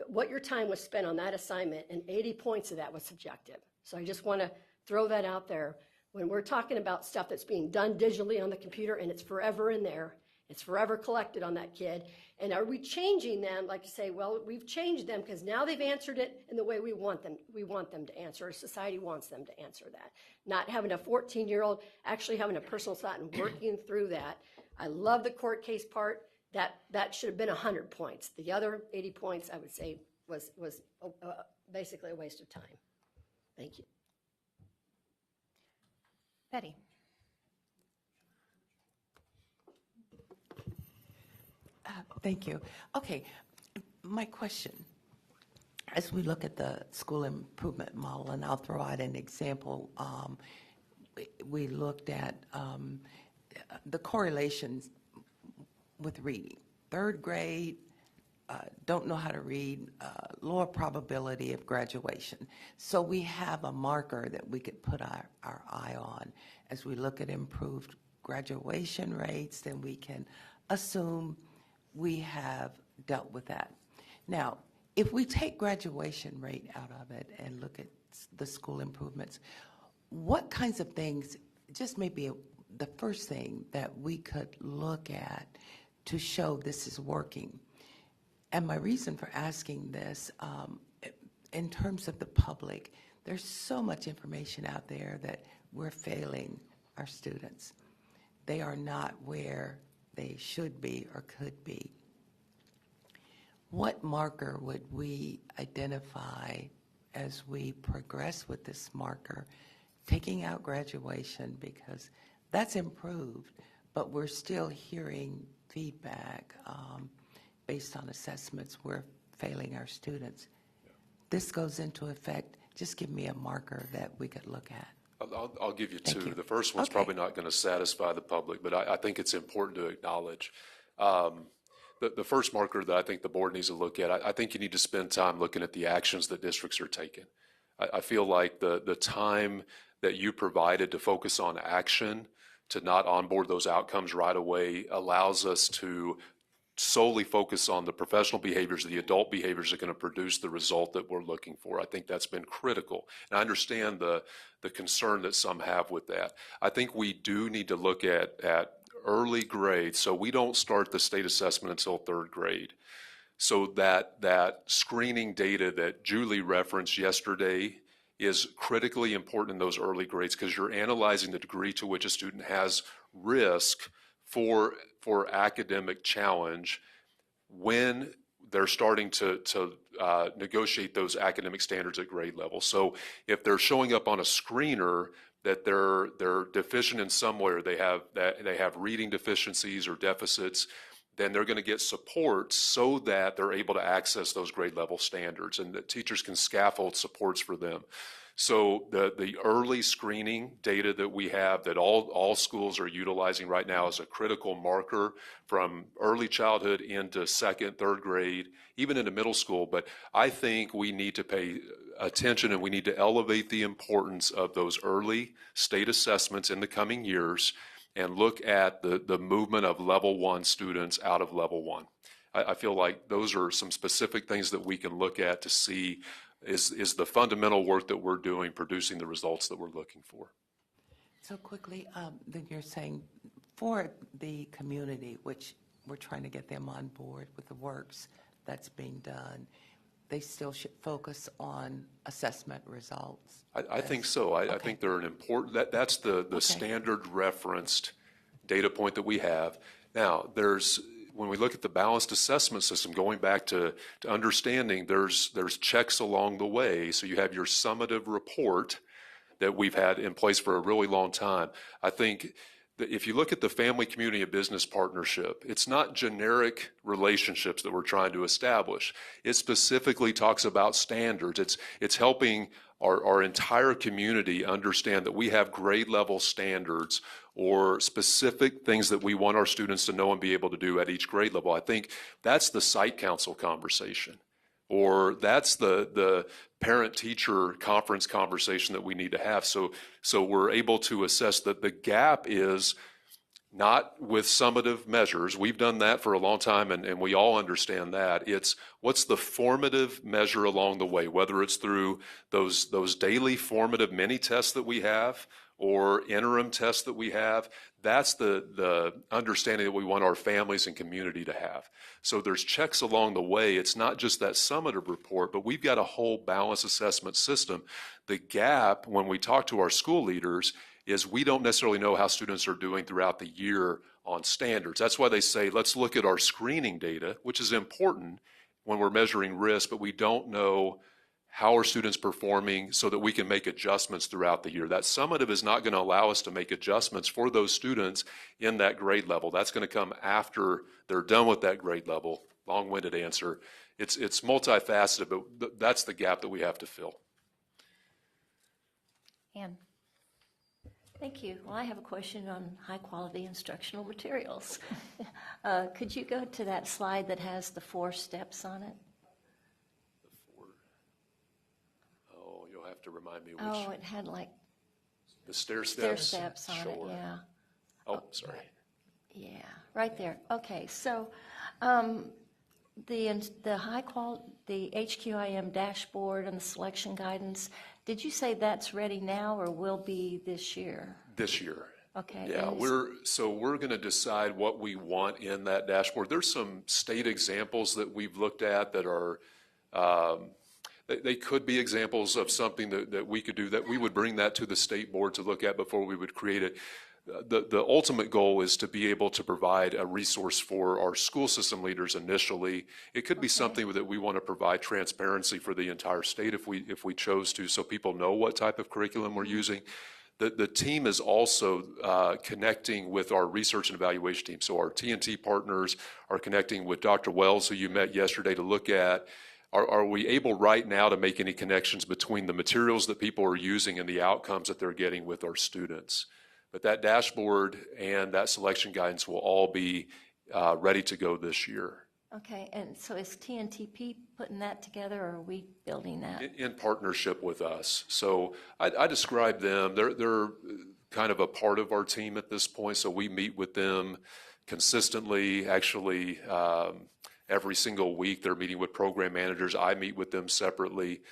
what your time was spent on that assignment, and 80 points of that was subjective. So I just want to throw that out there. When we're talking about stuff that's being done digitally on the computer and it's forever in there, it's forever collected on that kid. And are we changing them? Like you say, well, we've changed them because now they've answered it in the way we want them to answer, or society wants them to answer that. Not having a 14-year-old actually having a personal thought and working through that. I love the court case part. That should have been 100 points. The other 80 points, I would say, was basically a waste of time. Thank you. Betty. Thank you. Okay, my question, as we look at the school improvement model, and I'll throw out an example, we looked at the correlations with reading. Third grade, don't know how to read, lower probability of graduation. So we have a marker that we could put our eye on. As we look at improved graduation rates, then we can assume we have dealt with that. Now, if we take graduation rate out of it and look at the school improvements, what kinds of things, just maybe the first thing that we could look at to show this is working? And my reason for asking this, in terms of the public, there's so much information out there that we're failing our students. They are not where they should be or could be. What marker would we identify as we progress with this marker, taking out graduation, because that's improved, but we're still hearing feedback based on assessments we're failing our students. This goes into effect. Just give me a marker that we could look at. I'll give you two. Thank you. The first one's Okay. probably not going to satisfy the public, but I think it's important to acknowledge. The first marker that I think the board needs to look at, I think you need to spend time looking at the actions that districts are taking. I feel like the time that you provided to focus on action, to not onboard those outcomes right away, allows us to solely focus on the professional behaviors, the adult behaviors that are going to produce the result that we're looking for. I think that's been critical. And I understand the concern that some have with that. I think we do need to look at early grades, so we don't start the state assessment until third grade. So that screening data that Julie referenced yesterday is critically important in those early grades, because you're analyzing the degree to which a student has risk for academic challenge when they're starting to negotiate those academic standards at grade level. So if they're showing up on a screener that they're deficient in some way, or they have reading deficiencies or deficits, then they're going to get support so that they're able to access those grade level standards, and that teachers can scaffold supports for them. So the early screening data that we have that all schools are utilizing right now is a critical marker from early childhood into second, third grade, even into middle school. But I think we need to pay attention and we need to elevate the importance of those early state assessments in the coming years and look at the movement of level 1 students out of level 1. I feel like those are some specific things that we can look at to see is the fundamental work that we're doing producing the results that we're looking for. So quickly, then you're saying for the community, which we're trying to get them on board with the works that's being done, they still should focus on assessment results? I think so. I think they're an important, that's the standard referenced data point that we have. Now, when we look at the balanced assessment system, going back to understanding, there's checks along the way. So you have your summative report that we've had in place for a really long time. I think that if you look at the family, community, and business partnership, it's not generic relationships that we're trying to establish. It specifically talks about standards. It's helping our entire community understand that we have grade level standards or specific things that we want our students to know and be able to do at each grade level. I think that's the site council conversation, or that's the parent-teacher conference conversation that we need to have. So we're able to assess that the gap is not with summative measures. We've done that for a long time, and we all understand that. It's what's the formative measure along the way, whether it's through those daily formative mini tests that we have or interim tests that we have. That's the understanding that we want our families and community to have. So there's checks along the way. It's not just that summative report, but we've got a whole balanced assessment system. The gap when we talk to our school leaders is we don't necessarily know how students are doing throughout the year on standards. That's why they say, let's look at our screening data, which is important when we're measuring risk, but we don't know how are students performing so that we can make adjustments throughout the year. That summative is not going to allow us to make adjustments for those students in that grade level. That's going to come after they're done with that grade level. Long-winded answer. It's multifaceted, but that's the gap that we have to fill. Ann? Thank you. Well, I have a question on high-quality instructional materials. Could you go to that slide that has the 4 steps on it? Oh, you'll have to remind me which. Oh, it had like The stair stair steps? steps on it, yeah. Oh, sorry. Yeah, right there. Okay, so the high quality, the HQIM dashboard and the selection guidance, did you say that's ready now or will be this year? This year. Okay. Yeah, and we're going to decide what we want in that dashboard. There's some state examples that we've looked at that are, they could be examples of something that we could do, that we would bring that to the state board to look at before we would create it. The ultimate goal is to be able to provide a resource for our school system leaders initially. It could be something that we want to provide transparency for the entire state if we chose to, so people know what type of curriculum we're using. The team is also connecting with our research and evaluation team. So our TNT partners are connecting with Dr. Wells, who you met yesterday, to look at, are we able right now to make any connections between the materials that people are using and the outcomes that they're getting with our students. But that dashboard and that selection guidance will all be ready to go this year. Okay, and so is TNTP putting that together or are we building that? In partnership with us. So I describe them, they're kind of a part of our team at this point, so we meet with them consistently. Actually, every single week they're meeting with program managers. I meet with them separately.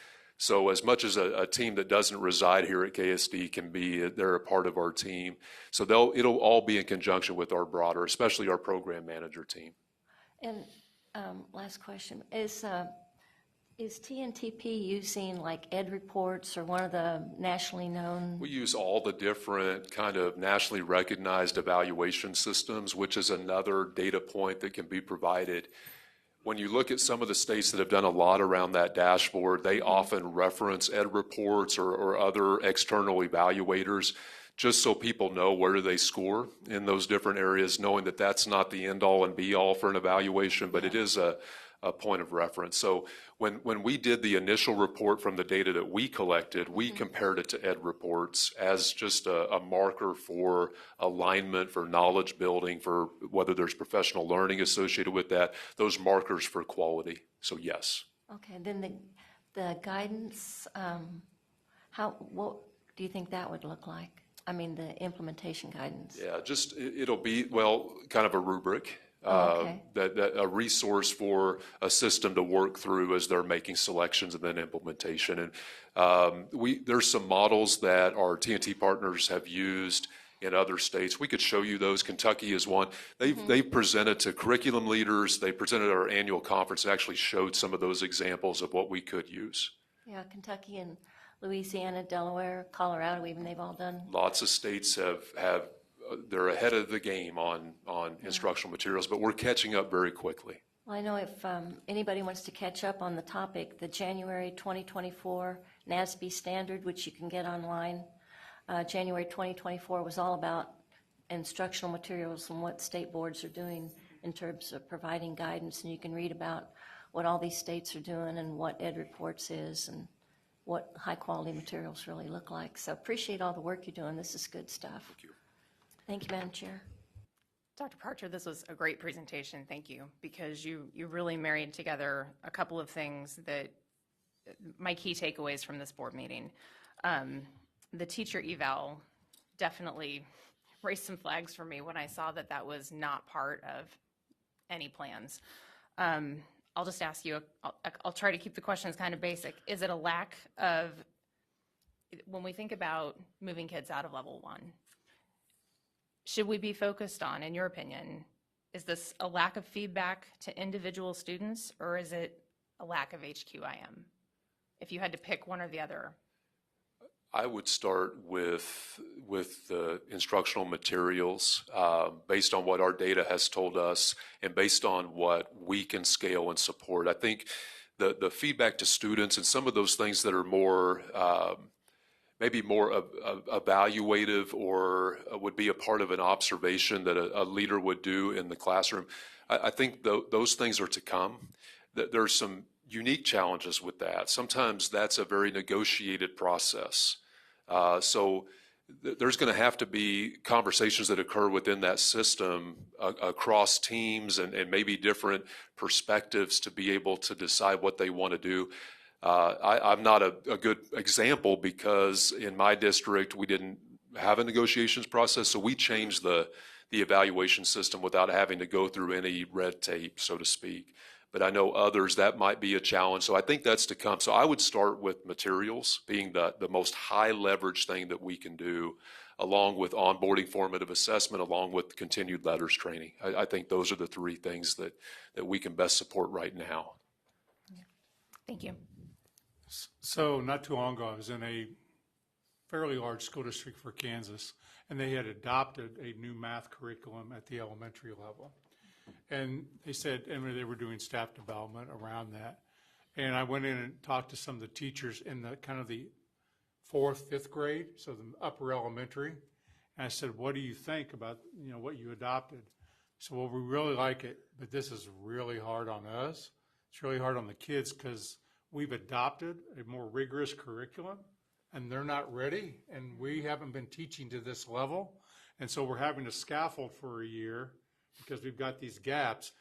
So as much as a team that doesn't reside here at KSD can be, they're a part of our team. So it'll all be in conjunction with our broader, especially our program manager team. And last question, is TNTP using like Ed Reports or one of the nationally known? We use all the different kind of nationally recognized evaluation systems, which is another data point that can be provided. When you look at some of the states that have done a lot around that dashboard, they often reference Ed Reports or other external evaluators, just so people know where do they score in those different areas, knowing that that's not the end all and be all for an evaluation, but it is a a point of reference. So when we did the initial report from the data that we collected, we compared it to Ed reports as just a marker for alignment, for knowledge building, for whether there's professional learning associated with that, those markers for quality. So yes. Okay, then the guidance, what do you think that would look like? I mean, the implementation guidance. Yeah, just it'll be, well, kind of a rubric. Okay. That a resource for a system to work through as they're making selections and then implementation. And there's some models that our TNT partners have used in other states. We could show you those. Kentucky is one. They've presented to curriculum leaders. They presented at our annual conference and actually showed some of those examples of what we could use. Yeah, Kentucky and Louisiana, Delaware, Colorado, even they've all done. Lots of states have they're ahead of the game on instructional materials, but we're catching up very quickly. Well, I know if anybody wants to catch up on the topic, the January 2024 NASB standard, which you can get online, January 2024 was all about instructional materials and what state boards are doing in terms of providing guidance, and you can read about what all these states are doing and what Ed Reports is and what high-quality materials really look like. So appreciate all the work you're doing. This is good stuff. Thank you. Thank you, Madam Chair. Dr. Parcher, this was a great presentation. Thank you, because you really married together a couple of things that my key takeaways from this board meeting. The teacher eval definitely raised some flags for me when I saw that that was not part of any plans. I'll just ask you, I'll try to keep the questions kind of basic. Is it a lack of, when we think about moving kids out of level 1, should we be focused on, in your opinion, is this a lack of feedback to individual students, or is it a lack of HQIM? If you had to pick one or the other. I would start with the instructional materials based on what our data has told us and based on what we can scale and support. I think the feedback to students and some of those things that are more maybe more evaluative or would be a part of an observation that a leader would do in the classroom. I think those things are to come. There's some unique challenges with that. Sometimes that's a very negotiated process. So there's going to have to be conversations that occur within that system across teams and maybe different perspectives to be able to decide what they want to do. I'm not a good example because in my district we didn't have a negotiations process, so we changed the evaluation system without having to go through any red tape, so to speak. But I know others that might be a challenge, so I think that's to come. So I would start with materials being the most high leverage thing that we can do, along with onboarding formative assessment, along with continued letters training. I think those are the three things that we can best support right now. Thank you. So not too long ago, I was in a fairly large school district for Kansas, and they had adopted a new math curriculum at the elementary level. And they said, and they were doing staff development around that. And I went in and talked to some of the teachers in the kind of the 4th, 5th grade, so the upper elementary. And I said, what do you think about, what you adopted? So, well, we really like it, but this is really hard on us. It's really hard on the kids because we've adopted a more rigorous curriculum and they're not ready and we haven't been teaching to this level. And so we're having to scaffold for a year because we've got these gaps,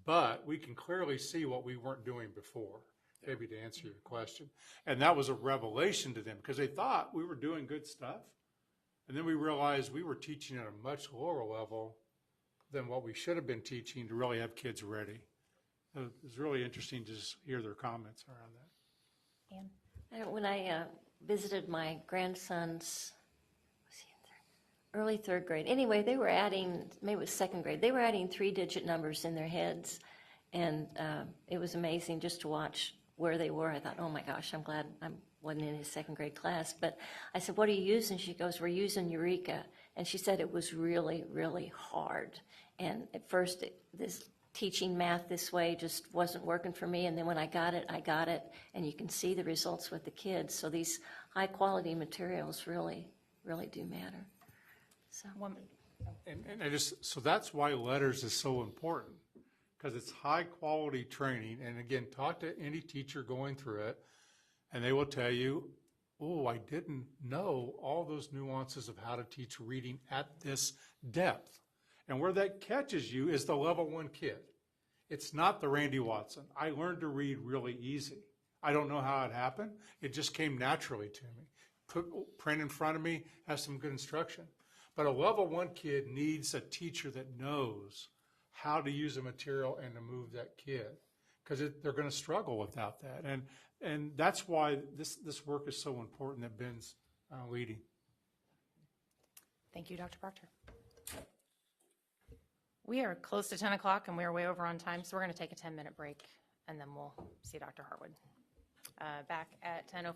but we can clearly see what we weren't doing before, maybe to answer your question. And that was a revelation to them because they thought we were doing good stuff. And then we realized we were teaching at a much lower level than what we should have been teaching to really have kids ready. It was really interesting to just hear their comments around that. Ann? When I visited my grandson's early 3rd grade, anyway, they were adding, maybe it was 2nd grade, they were adding 3-digit numbers in their heads. And it was amazing just to watch where they were. I thought, oh my gosh, I'm glad I wasn't in his 2nd grade class. But I said, what are you using? She goes, we're using Eureka. And she said it was really, really hard. And at first, this teaching math this way just wasn't working for me. And then when I got it. And you can see the results with the kids. So these high quality materials really, really do matter. So And so that's why letters is so important, because it's high-quality training. And again, talk to any teacher going through it, and they will tell you, oh, I didn't know all those nuances of how to teach reading at this depth. And where that catches you is the level 1 kid. It's not the Randy Watson. I learned to read really easy. I don't know how it happened. It just came naturally to me. Put print in front of me, have some good instruction. But a level 1 kid needs a teacher that knows how to use a material and to move that kid, because they're going to struggle without that. And that's why this work is so important that Ben's leading. Thank you, Dr. Proctor. We are close to 10 o'clock and we are way over on time, so we're going to take a 10-minute break and then we'll see Dr. Hartwood back at 10:05.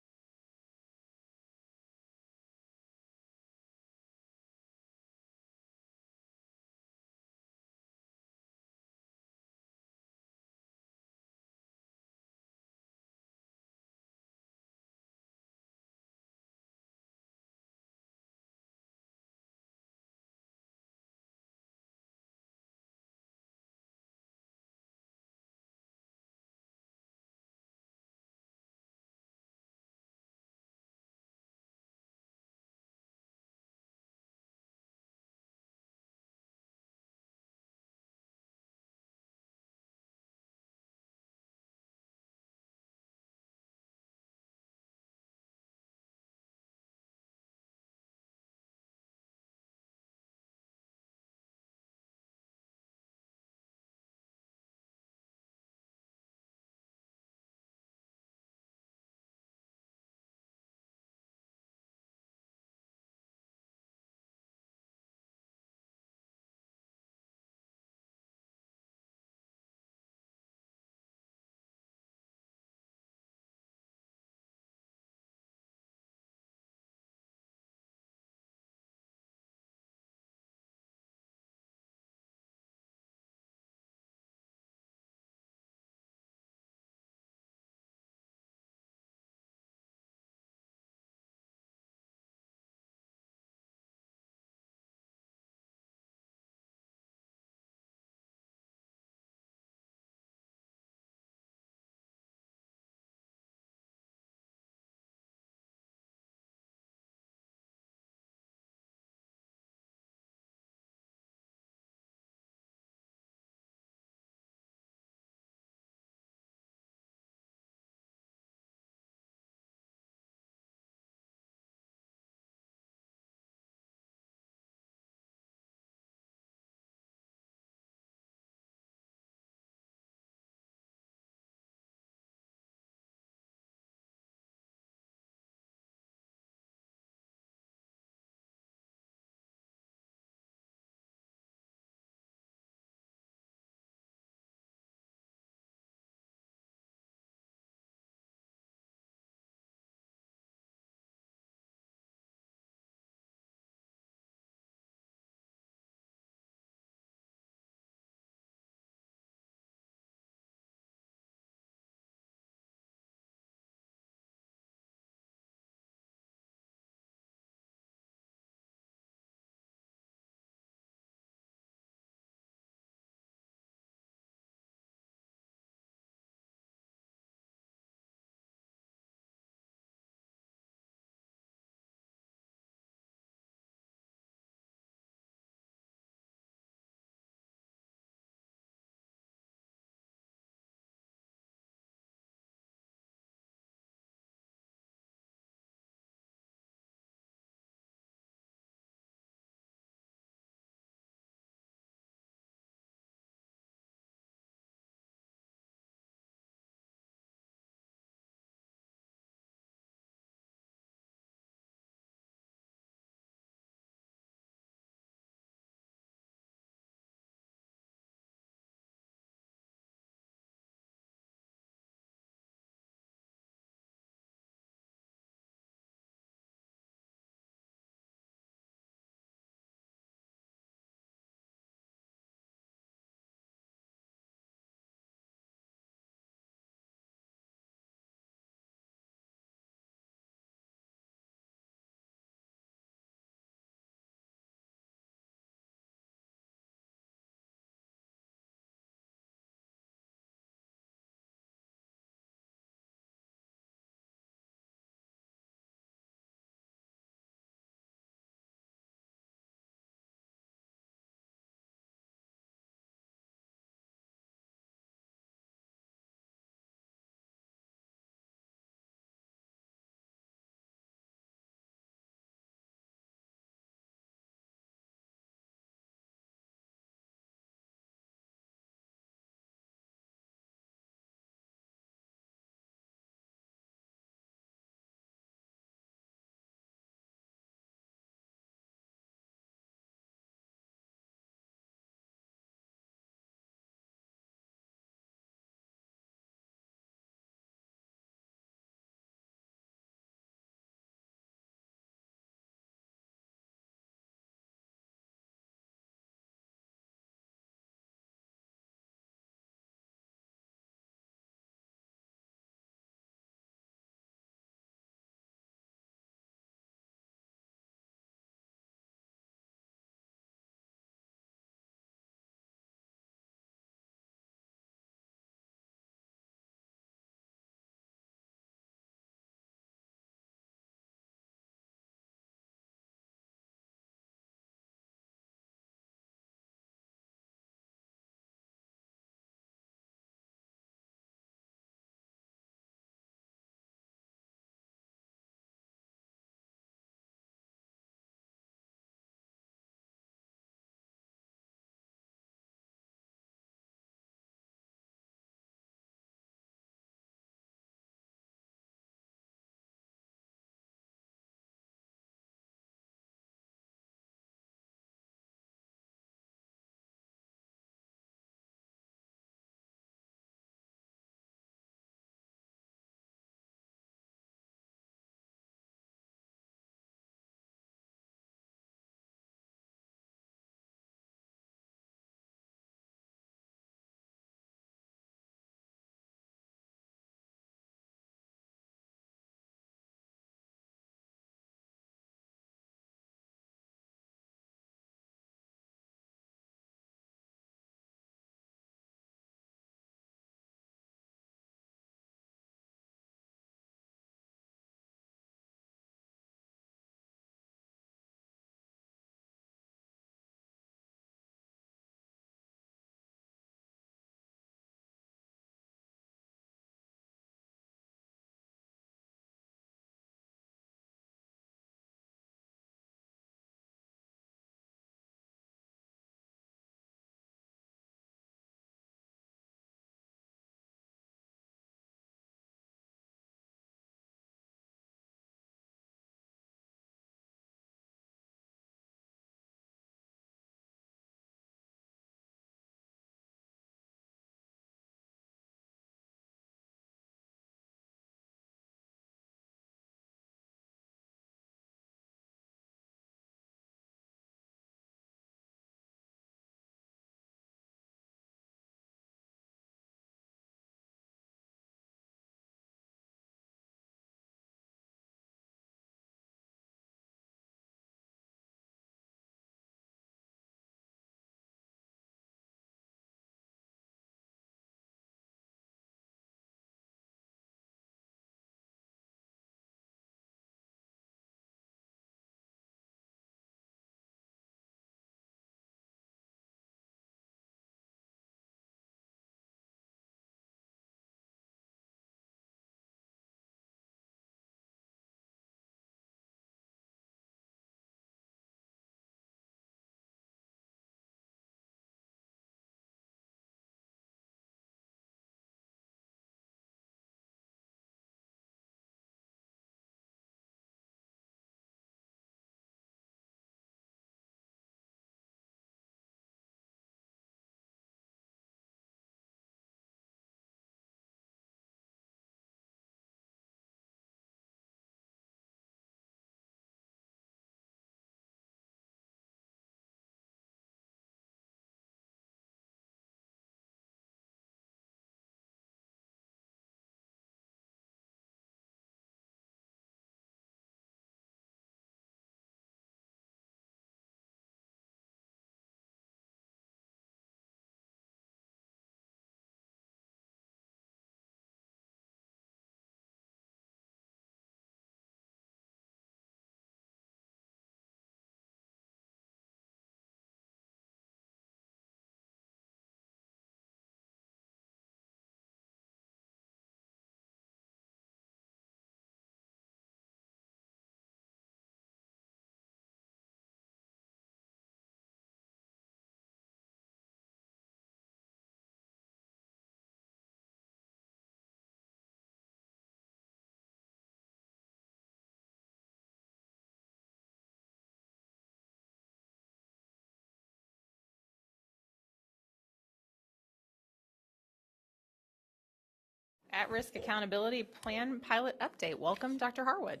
At-Risk Accountability Plan Pilot Update. Welcome, Dr. Harwood.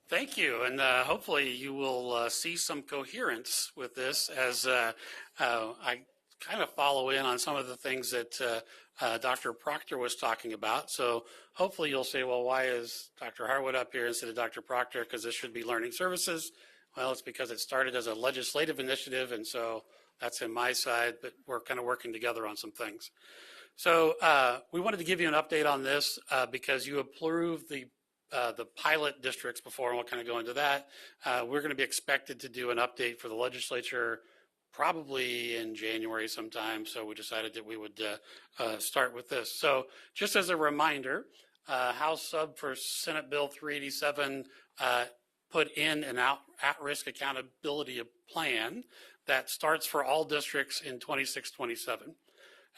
Thank you, and hopefully you will see some coherence with this as I kind of follow in on some of the things that Dr. Proctor was talking about. So hopefully you'll say, well, why is Dr. Harwood up here instead of Dr. Proctor? Because this should be learning services. Well, it's because it started as a legislative initiative, and so that's in my side, but we're kind of working together on some things. So we wanted to give you an update on this because you approved the pilot districts before, and we'll kind of go into that. We're going to be expected to do an update for the legislature probably in January sometime, so we decided that we would start with this. So just as a reminder, House Sub for Senate Bill 387 put in an at-risk accountability plan that starts for all districts in 26-27.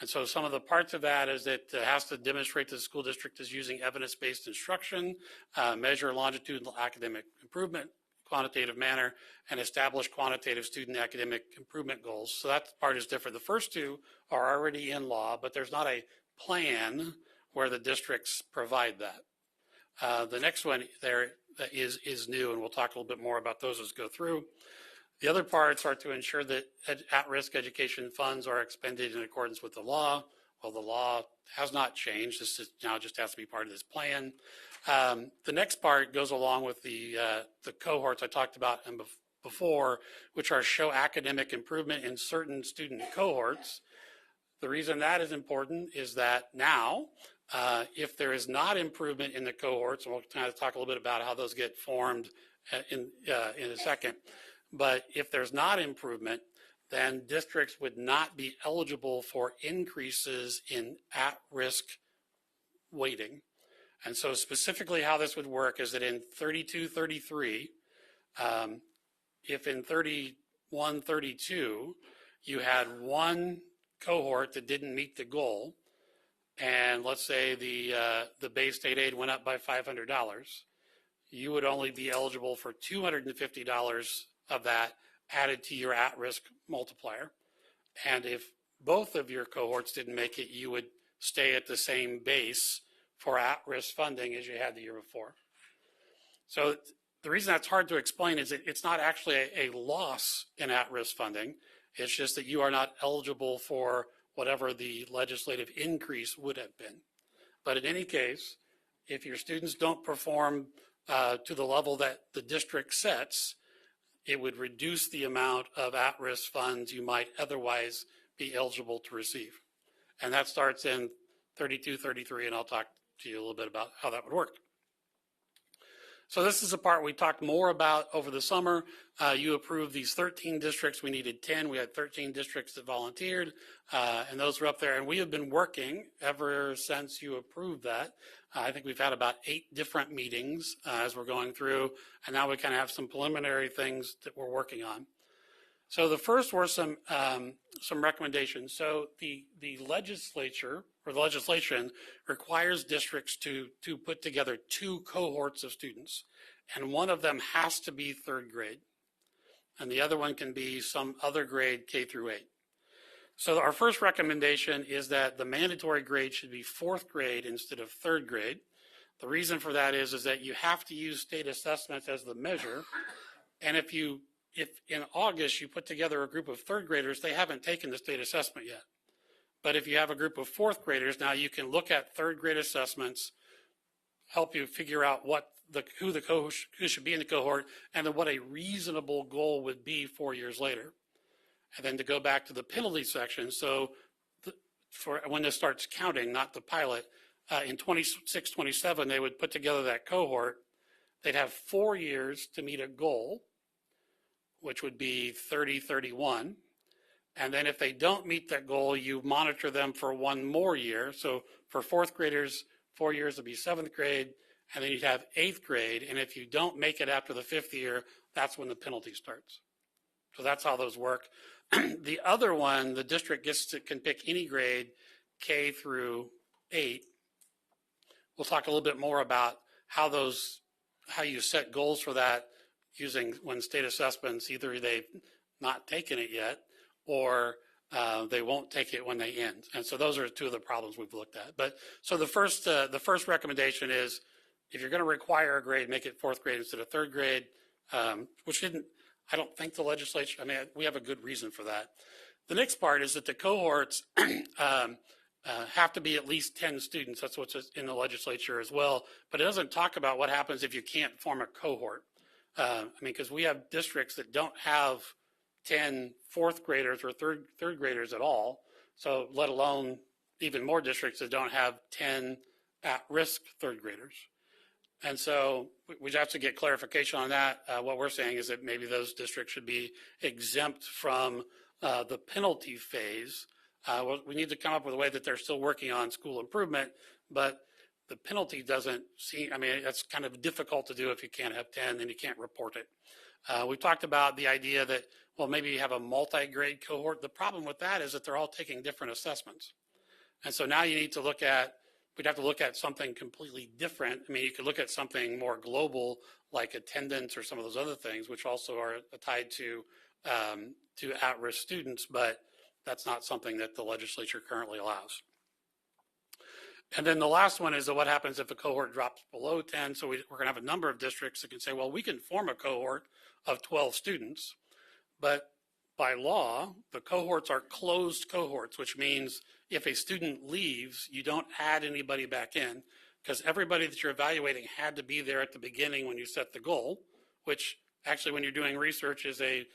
And so some of the parts of that is that it has to demonstrate that the school district is using evidence-based instruction, measure longitudinal academic improvement, quantitative manner, and establish quantitative student academic improvement goals. So that part is different. The first two are already in law, but there's not a plan where the districts provide that. The next one there is new, and we'll talk a little bit more about those as we go through. The other parts are to ensure that at-risk education funds are expended in accordance with the law. Well, the law has not changed. This is now just has to be part of this plan. The next part goes along with the cohorts I talked about before, which are show academic improvement in certain student cohorts. The reason that is important is that now, if there is not improvement in the cohorts, and we'll kind of talk a little bit about how those get formed in a second, but if there's not improvement, then districts would not be eligible for increases in at-risk weighting. And so specifically how this would work is that in 32-33, if in 31-32, you had one cohort that didn't meet the goal, and let's say the base state aid went up by $500, you would only be eligible for $250 of that added to your at-risk multiplier. And if both of your cohorts didn't make it, you would stay at the same base for at-risk funding as you had the year before. So the reason that's hard to explain is that it's not actually a loss in at-risk funding. It's just that you are not eligible for whatever the legislative increase would have been. But in any case, if your students don't perform to the level that the district sets, it would reduce the amount of at-risk funds you might otherwise be eligible to receive. And that starts in 32-33, and I'll talk to you a little bit about how that would work. So this is a part we talked more about over the summer. You approved these 13 districts. We needed 10. We had 13 districts that volunteered, and those were up there. And we have been working ever since you approved that. I think we've had about 8 different meetings as we're going through, and now we kind of have some preliminary things that we're working on. So the first were some recommendations. So the legislature or the legislation requires districts to put together 2 cohorts of students, and one of them has to be 3rd grade, and the other one can be some other grade K through 8. So our first recommendation is that the mandatory grade should be 4th grade instead of 3rd grade. The reason for that is that you have to use state assessments as the measure, and if in August you put together a group of 3rd graders, they haven't taken the state assessment yet. But if you have a group of 4th graders, now you can look at 3rd grade assessments, help you figure out who should be in the cohort, and then what a reasonable goal would be 4 years later. And then to go back to the penalty section, so for when this starts counting, not the pilot, in 26-27, they would put together that cohort. They'd have 4 years to meet a goal, which would be 30-31. And then if they don't meet that goal, you monitor them for 1 more year. So for 4th graders, 4 years would be 7th grade, and then you'd have 8th grade. And if you don't make it after the 5th year, that's when the penalty starts. So that's how those work. The other one, the district can pick any grade, K through 8. We'll talk a little bit more about how you set goals for that using when state assessments, either they've not taken it yet, or they won't take it when they end. And so those are two of the problems we've looked at. But so the first recommendation is, if you're going to require a grade, make it fourth grade instead of third grade, which I don't think the legislature, I mean, we have a good reason for that. The next part is that the cohorts have to be at least 10 students. That's what's in the legislature as well. But it doesn't talk about what happens if you can't form a cohort. I mean, because we have districts that don't have 10 fourth graders or third graders at all. So let alone even more districts that don't have 10 at-risk third graders. And so we have to get clarification on that. What we're saying is that maybe those districts should be exempt from the penalty phase. We need to come up with a way that they're still working on school improvement, but the penalty doesn't seem, I mean, that's kind of difficult to do if you can't have 10 and you can't report it. We talked about the idea that, well, maybe you have a multi-grade cohort. The problem with that is that they're all taking different assessments. And so now you need to we'd have to look at something completely different. I mean, you could look at something more global like attendance or some of those other things, which also are tied to at-risk students, but that's not something that the legislature currently allows. And then the last one is what happens if a cohort drops below 10. So we're going to have a number of districts that can say, well, we can form a cohort of 12 students, but by law, the cohorts are closed cohorts, which means if a student leaves, you don't add anybody back in, because everybody that you're evaluating had to be there at the beginning when you set the goal, which actually when you're doing research is a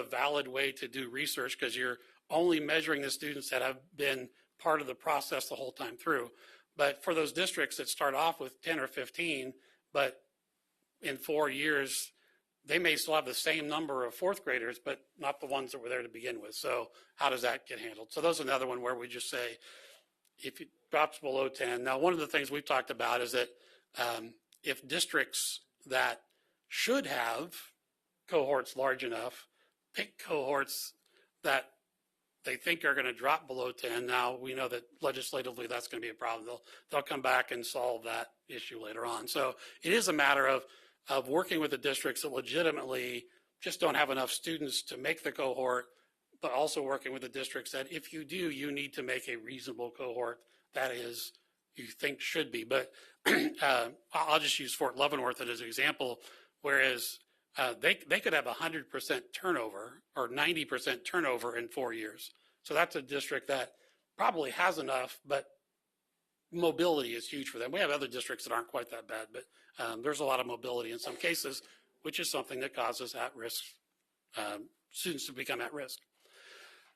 valid way to do research, because you're only measuring the students that have been part of the process the whole time through. But for those districts that start off with 10 or 15, but in 4 years, they may still have the same number of fourth graders, but not the ones that were there to begin with. So how does that get handled? So those are another one where we just say, if it drops below 10. Now, one of the things we've talked about is that if districts that should have cohorts large enough pick cohorts that they think are going to drop below 10. Now, we know that legislatively that's going to be a problem. They'll come back and solve that issue later on. So it is a matter of working with the districts that legitimately just don't have enough students to make the cohort, but also working with the districts that if you do, you need to make a reasonable cohort that is, you think should be. But I'll just use Fort Leavenworth as an example, whereas they could have 100% turnover or 90% turnover in 4 years. So that's a district that probably has enough, but mobility is huge for them. We have other districts that aren't quite that bad, but there's a lot of mobility in some cases, which is something that causes at-risk students to become at risk.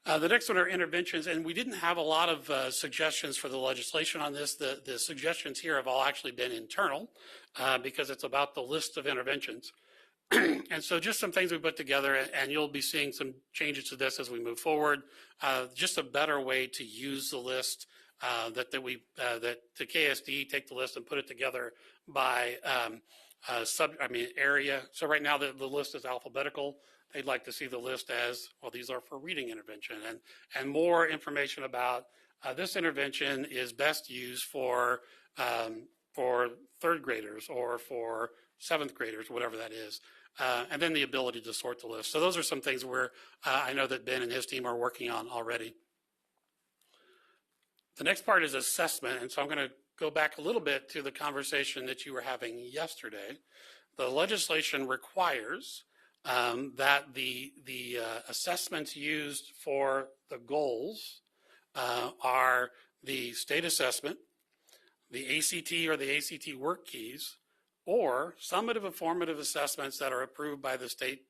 The next one are interventions, and we didn't have a lot of suggestions for the legislation on this. The suggestions here have all actually been internal because it's about the list of interventions. And so just some things we put together, and you'll be seeing some changes to this as we move forward. Just a better way to use the list that the KSDE take the list and put it together by area. So right now the list is alphabetical. They'd like to see the list as, well, these are for reading intervention, and more information about this intervention is best used for third graders or for seventh graders, whatever that is. And then the ability to sort the list. So those are some things where I know that Ben and his team are working on already. The next part is assessment. And so I'm going to go back a little bit to the conversation that you were having yesterday. The legislation requires that the assessments used for the goals are the state assessment, the ACT or the ACT work keys, or summative and formative assessments that are approved by the State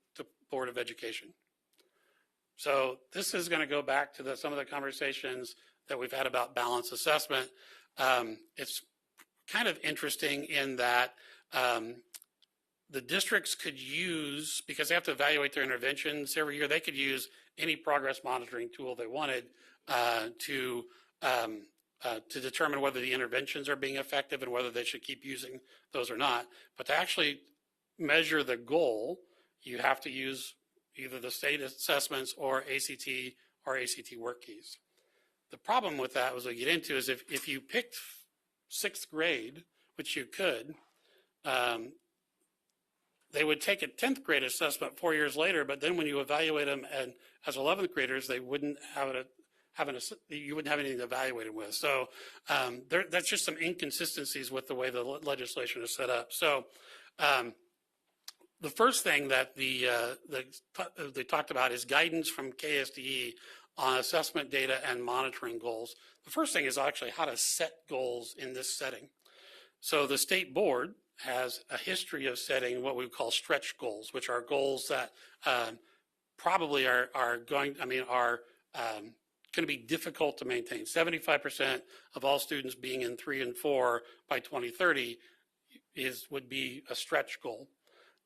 Board of Education. So this is going to go back to some of the conversations that we've had about balanced assessment. It's kind of interesting in that the districts could use, because they have to evaluate their interventions every year, they could use any progress monitoring tool they wanted to determine whether the interventions are being effective and whether they should keep using those or not. But to actually measure the goal, you have to use either the state assessments or ACT work keys. The problem with that, as we get into, is if you picked sixth grade, which you could, they would take a 10th grade assessment 4 years later, but then when you evaluate them as 11th graders, they wouldn't you wouldn't have anything to evaluate them with. So that's just some inconsistencies with the way the legislation is set up. So the first thing that they talked about is guidance from KSDE on assessment data and monitoring goals. The first thing is actually how to set goals in this setting. So the state board has a history of setting what we would call stretch goals, which are goals that probably are going to be difficult to maintain. 75% of all students being in 3 and 4 by 2030 would be a stretch goal.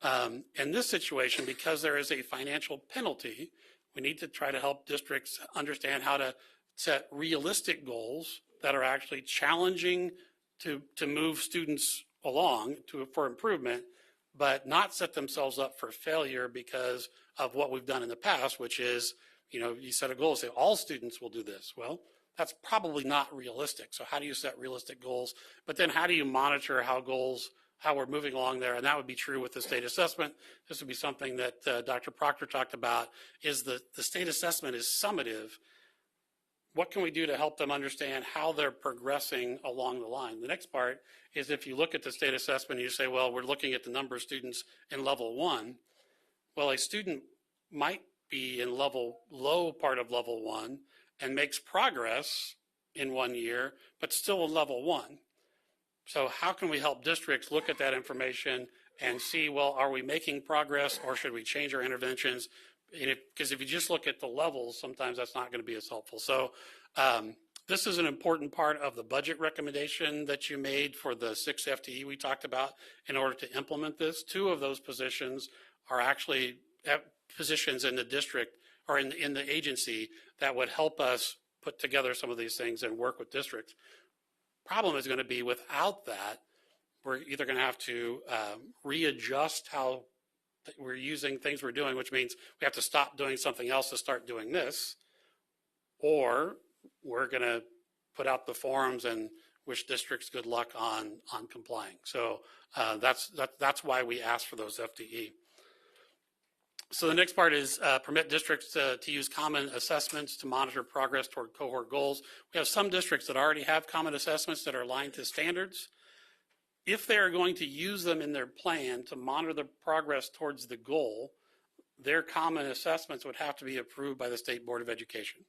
In this situation, because there is a financial penalty, we need to try to help districts understand how to set realistic goals that are actually challenging to move students along for improvement, but not set themselves up for failure because of what we've done in the past, which is, you set a goal and say all students will do this. Well, that's probably not realistic. So how do you set realistic goals? But then how do you monitor how we're moving along there? And that would be true with the state assessment. This would be something that Dr. Proctor talked about, is the state assessment is summative. What can we do to help them understand how they're progressing along the line? The next part is if you look at the state assessment and you say, well, we're looking at the number of students in level 1. Well, a student might be in low part of level 1 and makes progress in 1 year, but still in level 1. So how can we help districts look at that information and see, well, are we making progress or should we change our interventions? Because if you just look at the levels, sometimes that's not going to be as helpful. So this is an important part of the budget recommendation that you made for the 6 FTE we talked about in order to implement this. 2 of those positions are actually positions in the district or in the agency that would help us put together some of these things and work with districts. Problem is going to be without that, we're either going to have to readjust how we're using things we're doing, which means we have to stop doing something else to start doing this, or we're going to put out the forums and wish districts good luck on complying. So that's why we asked for those FTE. So the next part is permit districts to use common assessments to monitor progress toward cohort goals. We have some districts that already have common assessments that are aligned to standards. If they are going to use them in their plan to monitor the progress towards the goal, their common assessments would have to be approved by the State Board of Education.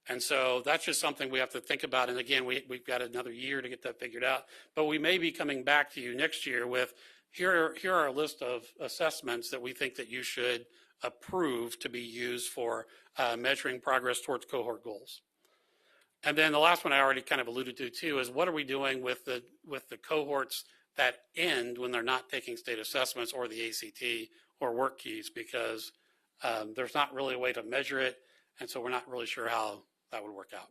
And so that's just something we have to think about. And again, we've got another year to get that figured out. But we may be coming back to you next year with, here are a list of assessments that we think that you should approve to be used for measuring progress towards cohort goals. And then the last one I already kind of alluded to too is what are we doing with the cohorts that end when they're not taking state assessments or the ACT or work keys, because there's not really a way to measure it, and so we're not really sure how that would work out.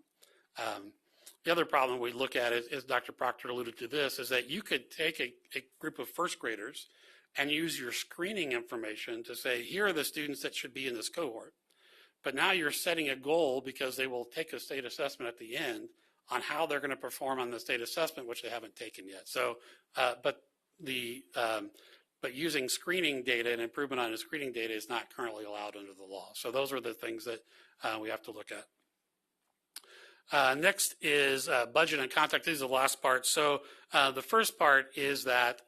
The other problem we look at is Dr. Proctor alluded to this, is that you could take a group of first graders and use your screening information to say, here are the students that should be in this cohort. But now you're setting a goal because they will take a state assessment at the end on how they're going to perform on the state assessment, which they haven't taken yet. So, but using screening data and improvement on the screening data is not currently allowed under the law. So those are the things that we have to look at. Next is budget and contact. These are the last part. So the first part is that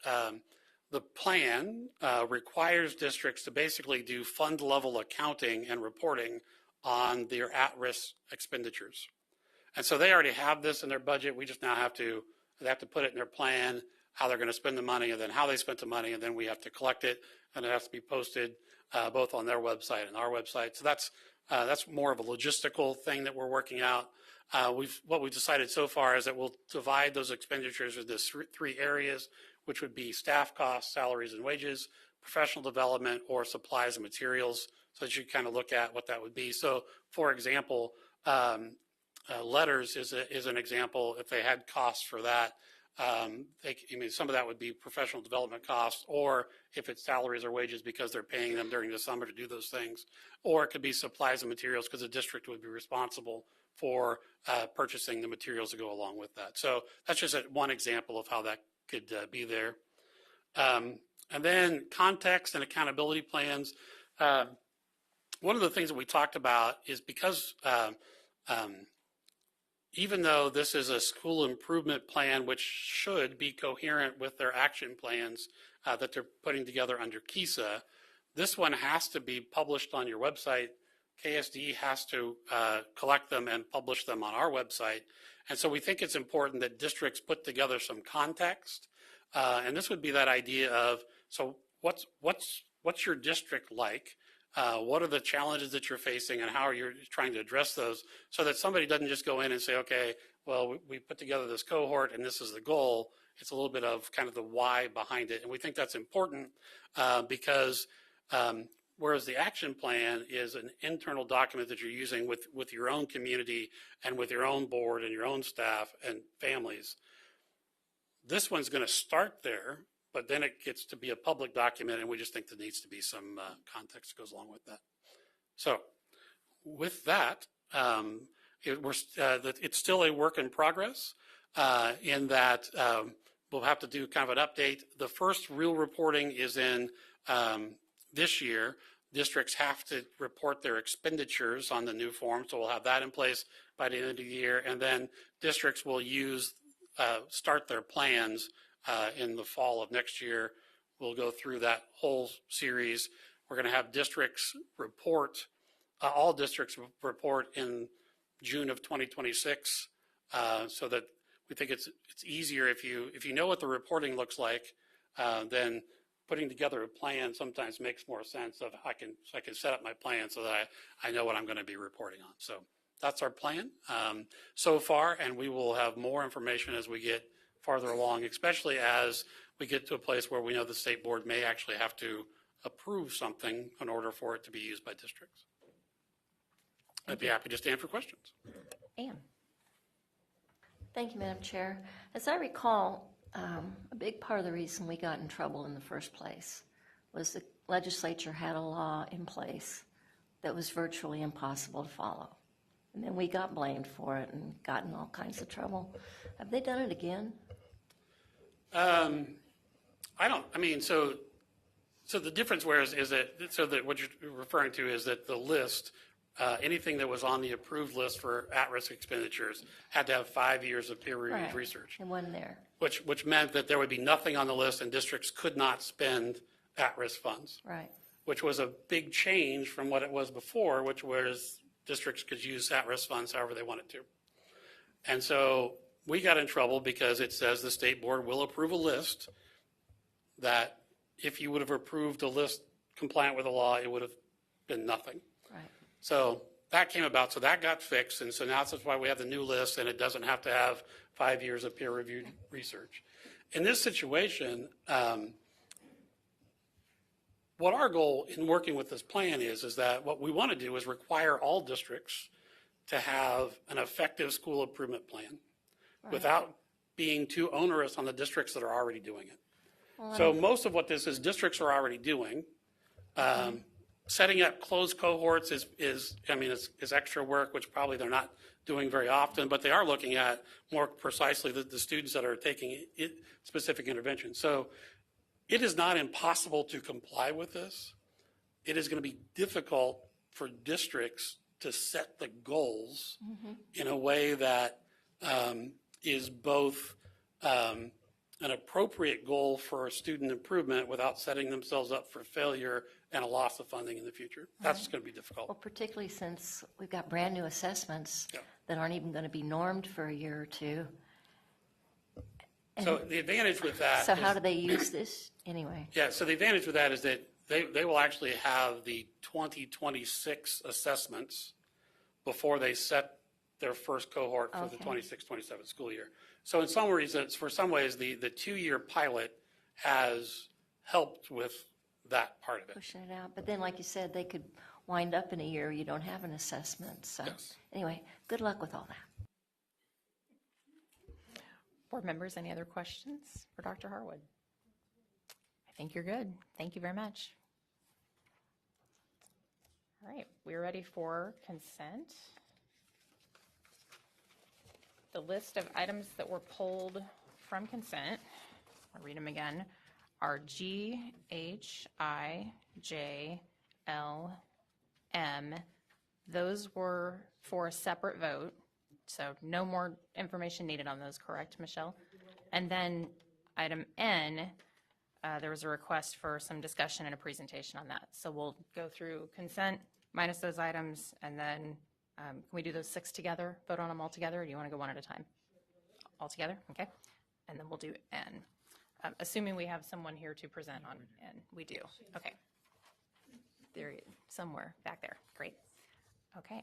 the plan requires districts to basically do fund level accounting and reporting on their at-risk expenditures. And so they already have this in their budget. We just now have to put it in their plan, how they're going to spend the money, and then how they spent the money, and then we have to collect it, and it has to be posted both on their website and our website. So that's more of a logistical thing that we're working out. What we've decided so far is that we'll divide those expenditures into 3 areas, which would be staff costs, salaries and wages, professional development, or supplies and materials, so that you kind of look at what that would be. So, for example, letters is an example. If they had costs for that, some of that would be professional development costs, or if it's salaries or wages because they're paying them during the summer to do those things, or it could be supplies and materials because the district would be responsible for purchasing the materials to go along with that. So that's just one example of how that could be there. And then context and accountability plans. One of the things that we talked about is because even though this is a school improvement plan, which should be coherent with their action plans that they're putting together under KISA, this one has to be published on your website. KSDE has to collect them and publish them on our website. And so we think it's important that districts put together some context. And this would be that idea of, so what's your district like? What are the challenges that you're facing and how are you trying to address those so that somebody doesn't just go in and say, okay, well, we put together this cohort and this is the goal. It's a little bit of kind of the why behind it. And we think that's important because whereas the action plan is an internal document that you're using with your own community and with your own board and your own staff and families, this one's going to start there, but then it gets to be a public document, and we just think there needs to be some context that goes along with that. So with that, it's still a work in progress in that we'll have to do kind of an update. The first real reporting is in this year. Districts have to report their expenditures on the new form, so we'll have that in place by the end of the year, and then districts will start their plans in the fall of next year. We'll go through that whole series. We're going to have districts report, all districts report in June of 2026, so that we think it's easier if you know what the reporting looks like, then putting together a plan sometimes makes more sense of I can set up my plan so that I know what I'm going to be reporting on. So that's our plan so far, and we will have more information as we get farther along, especially as we get to a place where we know the state board may actually have to approve something in order for it to be used by districts. I'd be happy to stand for questions. Anne. Thank you, Madam Chair. As I recall, a big part of the reason we got in trouble in the first place was the legislature had a law in place that was virtually impossible to follow. And then we got blamed for it and got in all kinds of trouble. Have they done it again? So the difference is that what you're referring to is that the list, anything that was on the approved list for at-risk expenditures had to have 5 years of peer-reviewed Right. research. It wasn't there. Which meant that there would be nothing on the list and districts could not spend at-risk funds. Right. Which was a big change from what it was before, which was districts could use at-risk funds however they wanted to. And so we got in trouble because it says the state board will approve a list that if you would have approved a list compliant with the law, it would have been nothing. Right. So that came about, so that got fixed, and so now that's why we have the new list, and it doesn't have to have 5 years of peer-reviewed research. In this situation, what our goal in working with this plan is that what we want to do is require all districts to have an effective school improvement plan without being too onerous on the districts that are already doing it. So most of what this is, districts are already doing. Setting up closed cohorts is extra work, which probably they're not doing very often, but they are looking at more precisely the students that are taking specific interventions. So it is not impossible to comply with this. It is going to be difficult for districts to set the goals in a way that is both an appropriate goal for student improvement without setting themselves up for failure and a loss of funding in the future. That's going to be difficult. Well, particularly since we've got brand new assessments Yeah. that aren't even going to be normed for a year or two. So the advantage with that So is, how do they use this anyway? yeah, so the advantage with that is that they will actually have the 2026 assessments before they set their first cohort for the Okay. 26-27 school year. So in some reasons, for some ways, the 2-year pilot has helped with that part of it. Pushing it out. But then, like you said, they could wind up in a year you don't have an assessment. So Yes. anyway, good luck with all that. Board members, any other questions for Dr. Harwood? I think you're good. Thank you very much. All right, we're ready for consent. The list of items that were pulled from consent, I'll read them again, are G, H, I, J, L, M. Those were for a separate vote, so no more information needed on those, correct, Michelle? And then item N, there was a request for some discussion and a presentation on that. So we'll go through consent minus those items, and then can we do those 6 together, vote on them all together, or do you want to go one at a time? All together, okay? And then we'll do N. Assuming we have someone here to present on N. We do, okay. There, somewhere back there, great. Okay.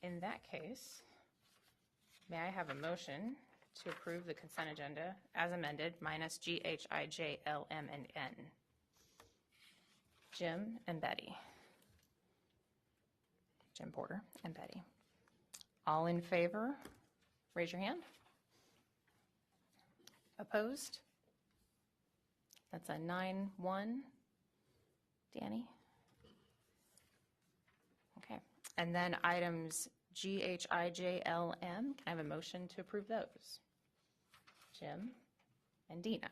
In that case, may I have a motion to approve the consent agenda as amended, minus G, H, I, J, L, M, and N? Jim and Betty. Jim Porter and Betty. All in favor, raise your hand. Opposed? That's a 9-1. Danny? Okay. And then items G, H, I, J, L, M. Can I have a motion to approve those? Jim and Dina.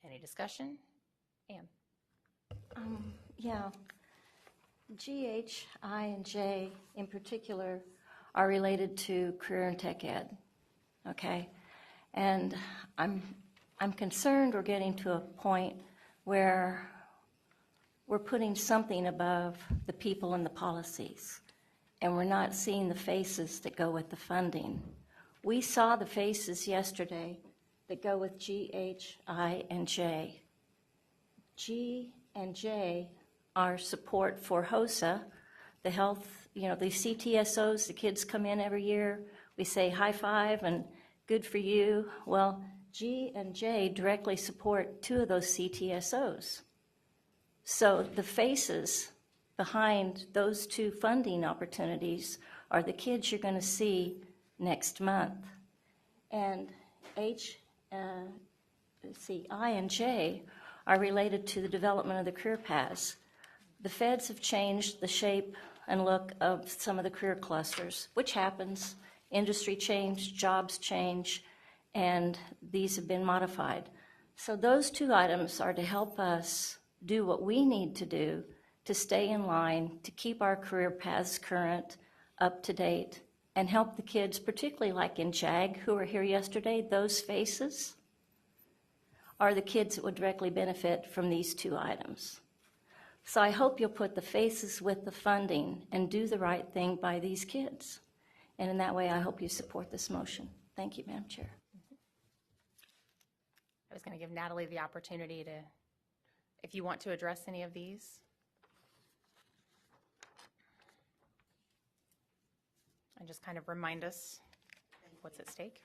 Any discussion? Ann? Yeah. G, H, I, and J in particular are related to career and tech ed, okay? And I'm concerned we're getting to a point where we're putting something above the people and the policies, and we're not seeing the faces that go with the funding. We saw the faces yesterday that go with G, H, I, and J. G and J are support for HOSA, the health, the CTSOs, the kids come in every year, we say high five and good for you. Well, G and J directly support 2 of those CTSOs. So the faces behind those 2 funding opportunities are the kids you're going to see next month. And I and J are related to the development of the career paths. The feds have changed the shape and look of some of the career clusters, which happens. Industry change, jobs change, and these have been modified. So those 2 items are to help us do what we need to do to stay in line, to keep our career paths current, up to date, and help the kids, particularly like in JAG, who were here yesterday. Those faces are the kids that would directly benefit from these 2 items. So I hope you'll put the faces with the funding and do the right thing by these kids. And in that way, I hope you support this motion. Thank you, Madam Chair. I was going to give Natalie the opportunity to, if you want to address any of these. And just kind of remind us what's at stake.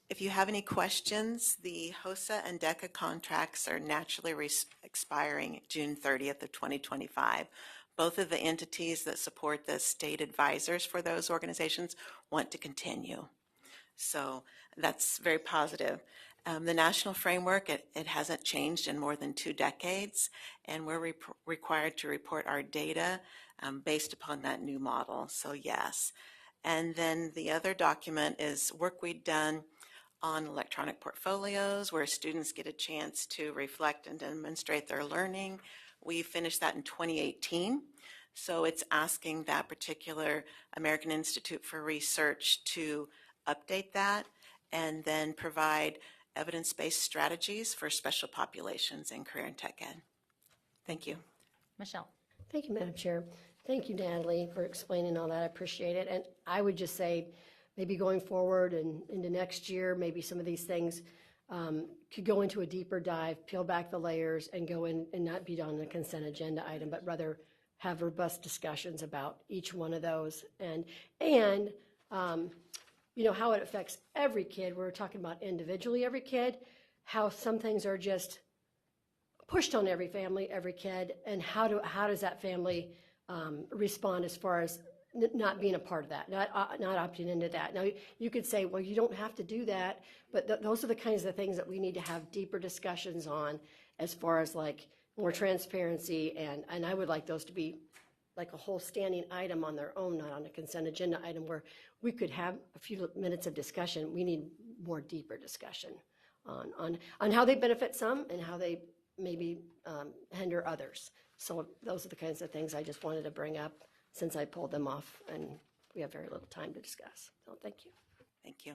If you have any questions, the HOSA and DECA contracts are naturally expiring June 30th of 2025. Both of the entities that support the state advisors for those organizations want to continue. So that's very positive. The national framework, it hasn't changed in more than 2 decades, and we're required to report our data based upon that new model, so yes. And then the other document is work we've done on electronic portfolios where students get a chance to reflect and demonstrate their learning. We finished that in 2018. So it's asking that particular American Institute for Research to update that and then provide evidence-based strategies for special populations in career and tech ed. Thank you. Michelle? Thank you, Madam Chair. Thank you, Natalie, for explaining all that. I appreciate it. And I would just say, maybe going forward and into next year, maybe some of these things could go into a deeper dive, peel back the layers, and go in and not be on the consent agenda item, but rather have robust discussions about each one of those and how it affects every kid. We're talking about individually every kid, how some things are just pushed on every family, every kid, and how does that family respond as far as not being a part of that, not opting into that. Now, you could say, well, you don't have to do that, but those are the kinds of things that we need to have deeper discussions on as far as like more transparency, and I would like those to be like a whole standing item on their own, not on a consent agenda item, where we could have a few minutes of discussion. We need more deeper discussion on how they benefit some and how they maybe hinder others. So those are the kinds of things I just wanted to bring up since I pulled them off, and we have very little time to discuss. So thank you. Thank you.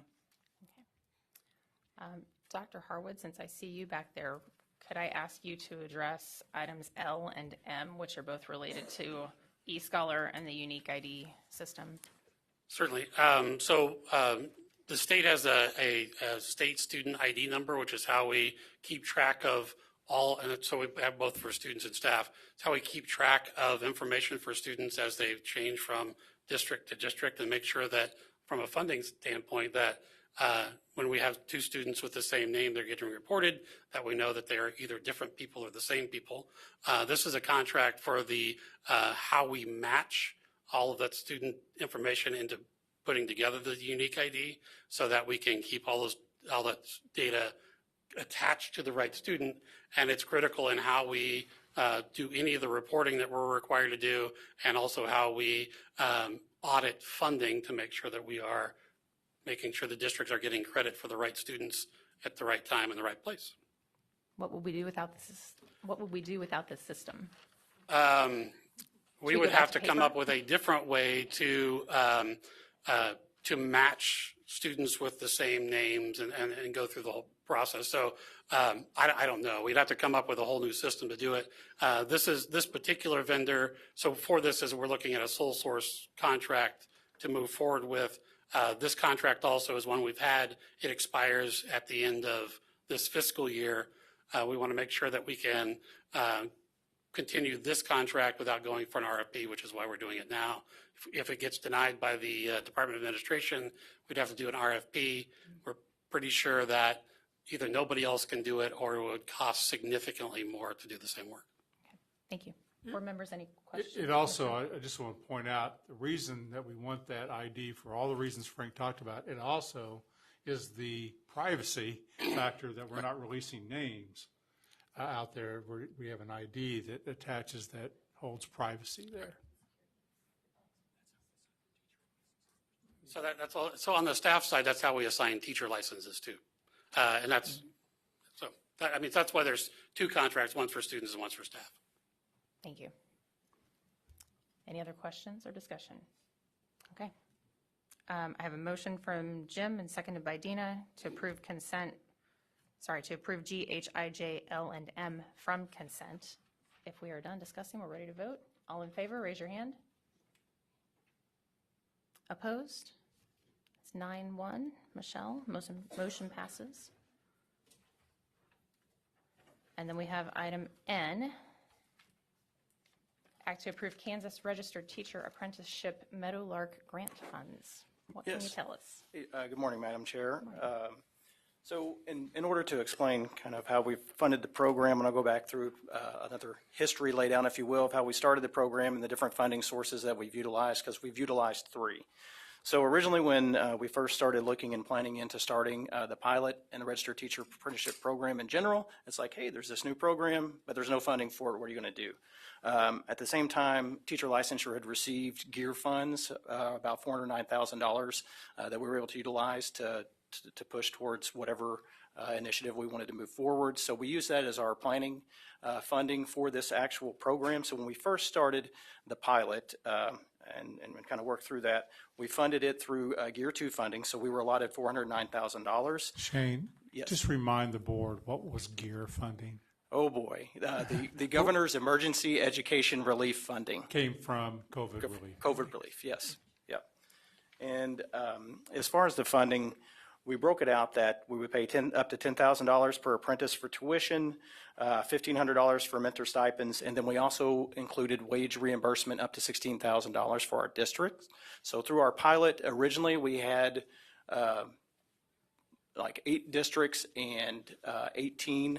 Dr. Harwood, since I see you back there, could I ask you to address items L and M, which are both related to eScholar and the unique ID system? Certainly. The state has a state student ID number, which is how we keep track of all, and so we have both for students and staff. It's how we keep track of information for students as they change from district to district, and make sure that from a funding standpoint that when we have two students with the same name, they're getting reported, that we know that they are either different people or the same people. This is a contract for the how we match all of that student information into putting together the unique ID, so that we can keep all that data attached to the right student. And it's critical in how we do any of the reporting that we're required to do, and also how we audit funding to make sure that we are making sure the districts are getting credit for the right students at the right time in the right place. What would we do without this? What would we do without this system? We go would back have to to come paper? up with a different way to match students with the same names and go through the whole process. So I don't know. We'd have to come up with a whole new system to do it. This particular vendor, so for this, as we're looking at a sole source contract to move forward with, this contract also is one we've had. It expires at the end of this fiscal year. We want to make sure that we can continue this contract without going for an RFP, which is why we're doing it now. If it gets denied by the Department of Administration, we'd have to do an RFP. We're pretty sure that either nobody else can do it, or it would cost significantly more to do the same work. Thank you. Board members, any questions? It also, I just want to point out, the reason that we want that ID, for all the reasons Frank talked about, it also is the privacy factor that we're not releasing names out there. We have an ID that attaches, that holds privacy there. So that's all. So on the staff side, that's how we assign teacher licenses too. And that's, so that's why there's two contracts, one for students and one for staff. Thank you. Any other questions or discussion? Okay. I have a motion from Jim and seconded by Dina to approve to approve G, H, I, J, L, and M from consent. If we are done discussing, we're ready to vote. All in favor, raise your hand. Opposed? It's 9-1. Michelle, motion passes. And then we have item N, act to approve Kansas Registered Teacher Apprenticeship Meadowlark Grant Funds. What can you Yes. tell us? Good morning, Madam Chair. So in order to explain kind of how we've funded the program, and I'll go back through another history laydown, if you will, of how we started the program and the different funding sources that we've utilized, because we've utilized three. So originally when we first started looking and planning into starting the pilot and the Registered Teacher Apprenticeship Program in general, it's like, hey, there's this new program, but there's no funding for it. What are you going to do? At the same time, teacher licensure had received gear funds, about $409,000 that we were able to utilize to push towards whatever initiative we wanted to move forward. So we used that as our planning funding for this actual program. So when we first started the pilot and kind of worked through that, we funded it through Gear 2 funding. So we were allotted $409,000. Shane, Yes. just remind the board, what was GEAR funding? Oh, boy. The Governor's Emergency Education Relief Funding. Came from COVID relief. COVID relief, yes. Yep. And as far as the funding, we broke it out that we would pay up to $10,000 per apprentice for tuition, $1,500 for mentor stipends, and then we also included wage reimbursement up to $16,000 for our district. So through our pilot, originally we had like 8 districts and 18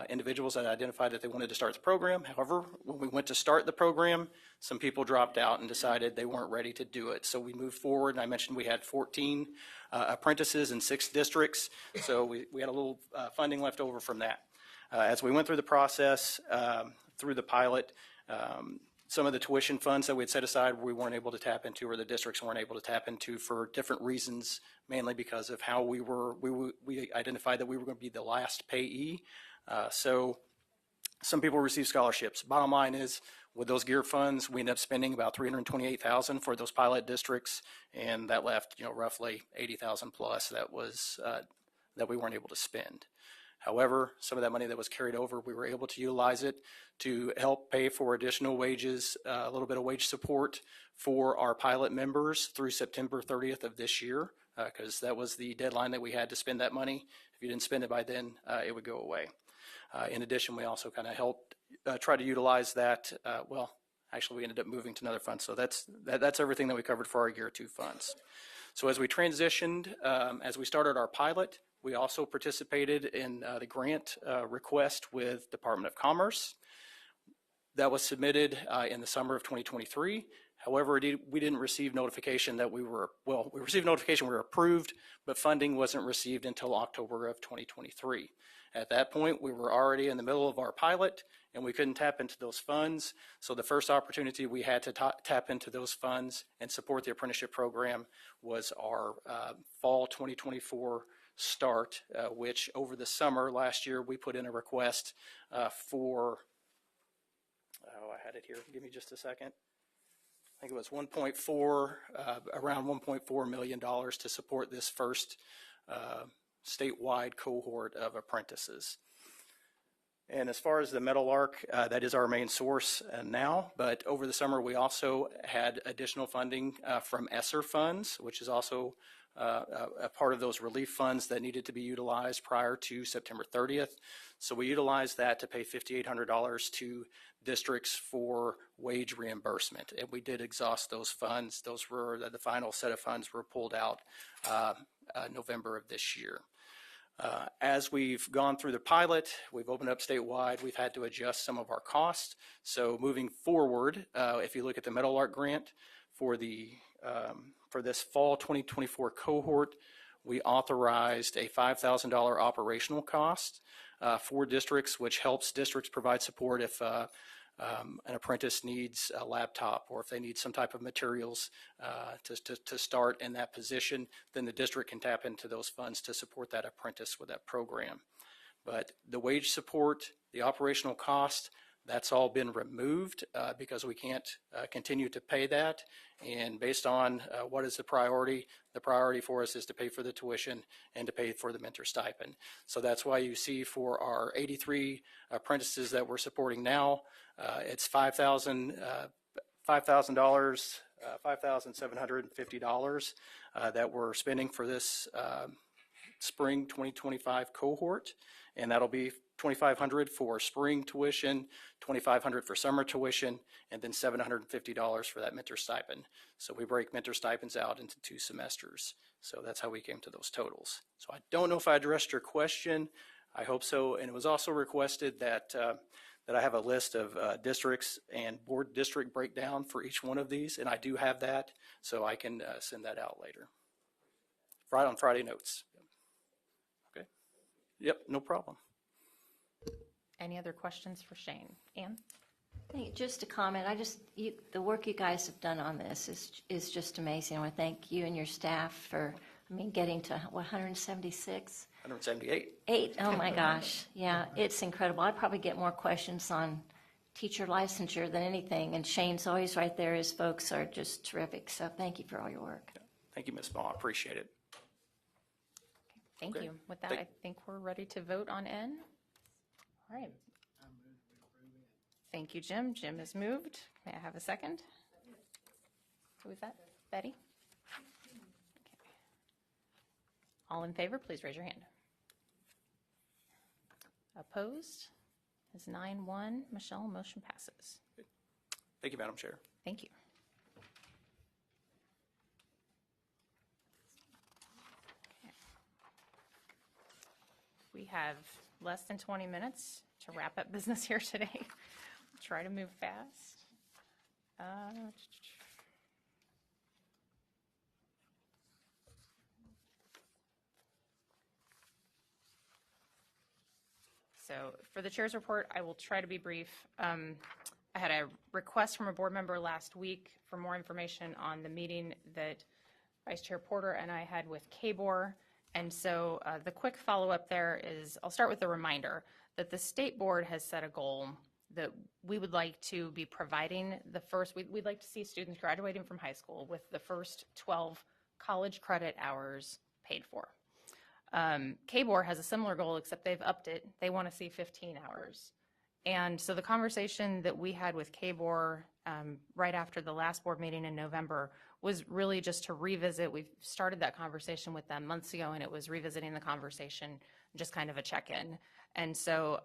individuals that identified that they wanted to start the program. However, when we went to start the program, some people dropped out and decided they weren't ready to do it. So we moved forward, and I mentioned we had 14 apprentices in 6 districts. So we had a little funding left over from that. As we went through the process, through the pilot, some of the tuition funds that we had set aside, we weren't able to tap into, or the districts weren't able to tap into for different reasons, mainly because of how we identified that we were going to be the last payee. So some people receive scholarships. Bottom line is, with those GEAR funds, we ended up spending about $328,000 for those pilot districts, and that left, roughly $80,000 plus that we weren't able to spend. However, some of that money that was carried over, we were able to utilize it to help pay for additional wages, a little bit of wage support for our pilot members through September 30th of this year, because that was the deadline that we had to spend that money. If you didn't spend it by then, it would go away. In addition, we also kind of helped try to utilize that. Actually, we ended up moving to another fund. So that's everything that we covered for our Gear 2 funds. So as we transitioned, as we started our pilot, we also participated in the grant request with Department of Commerce. That was submitted in the summer of 2023. However, we didn't receive notification that we received notification we were approved, but funding wasn't received until October of 2023. At that point, we were already in the middle of our pilot, and we couldn't tap into those funds. So the first opportunity we had to tap into those funds and support the apprenticeship program was our fall 2024 start, which over the summer last year, we put in a request for, I had it here, give me just a second. I think it was around $1.4 million to support this first statewide cohort of apprentices. And as far as the Meadowlark, that is our main source now, but over the summer we also had additional funding from ESSER funds, which is also a part of those relief funds that needed to be utilized prior to September 30th. So we utilized that to pay $5,800 to districts for wage reimbursement, and we did exhaust those funds. Those were the final set of funds were pulled out November of this year. As we've gone through the pilot, we've opened up statewide, we've had to adjust some of our costs. So moving forward, if you look at the Meadowlark grant for this fall 2024 cohort, we authorized a $5,000 operational cost for districts, which helps districts provide support if an apprentice needs a laptop, or if they need some type of materials to start in that position, then the district can tap into those funds to support that apprentice with that program. But the wage support, the operational cost, that's all been removed because we can't continue to pay that. And based on what is the priority for us is to pay for the tuition and to pay for the mentor stipend. So that's why you see for our 83 apprentices that we're supporting now, it's $5,750 that we're spending for this spring 2025 cohort, and that'll be $2,500 for spring tuition, $2,500 for summer tuition, and then $750 for that mentor stipend. So we break mentor stipends out into 2 semesters. So that's how we came to those totals. So I don't know if I addressed your question. I hope so. And it was also requested that I have a list of districts and board district breakdown for each one of these, and I do have that, so I can send that out later. On Friday notes. Okay. Yep, no problem. Any other questions for Shane? Ann? Just a comment. The work you guys have done on this is just amazing. I want to thank you and your staff for, getting to 176? 178. Oh my gosh. Yeah, it's incredible. I'd probably get more questions on teacher licensure than anything. And Shane's always right there. His folks are just terrific. So thank you for all your work. Thank you, Ms. Ball. I appreciate it. Thank Okay. you. With that, I think we're ready to vote on N. All right. Thank you, Jim. Jim has moved. May I have a second? Who is that? Betty? Okay. All in favor, please raise your hand. Opposed? Is 9-1. Michelle, motion passes. Thank you, Madam Chair. Thank you. Okay. We have less than 20 minutes to wrap up business here today. Try to move fast. So for the chair's report, I will try to be brief. I had a request from a board member last week for more information on the meeting that Vice Chair Porter and I had with KBOR. And so the quick follow-up there is, I'll start with a reminder that the state board has set a goal that we would like to be providing we'd like to see students graduating from high school with the first 12 college credit hours paid for. KBOR has a similar goal, except they've upped it. They want to see 15 hours. And so the conversation that we had with KBOR right after the last board meeting in November was really just to revisit. We've started that conversation with them months ago, and it was revisiting the conversation, just kind of a check-in. And so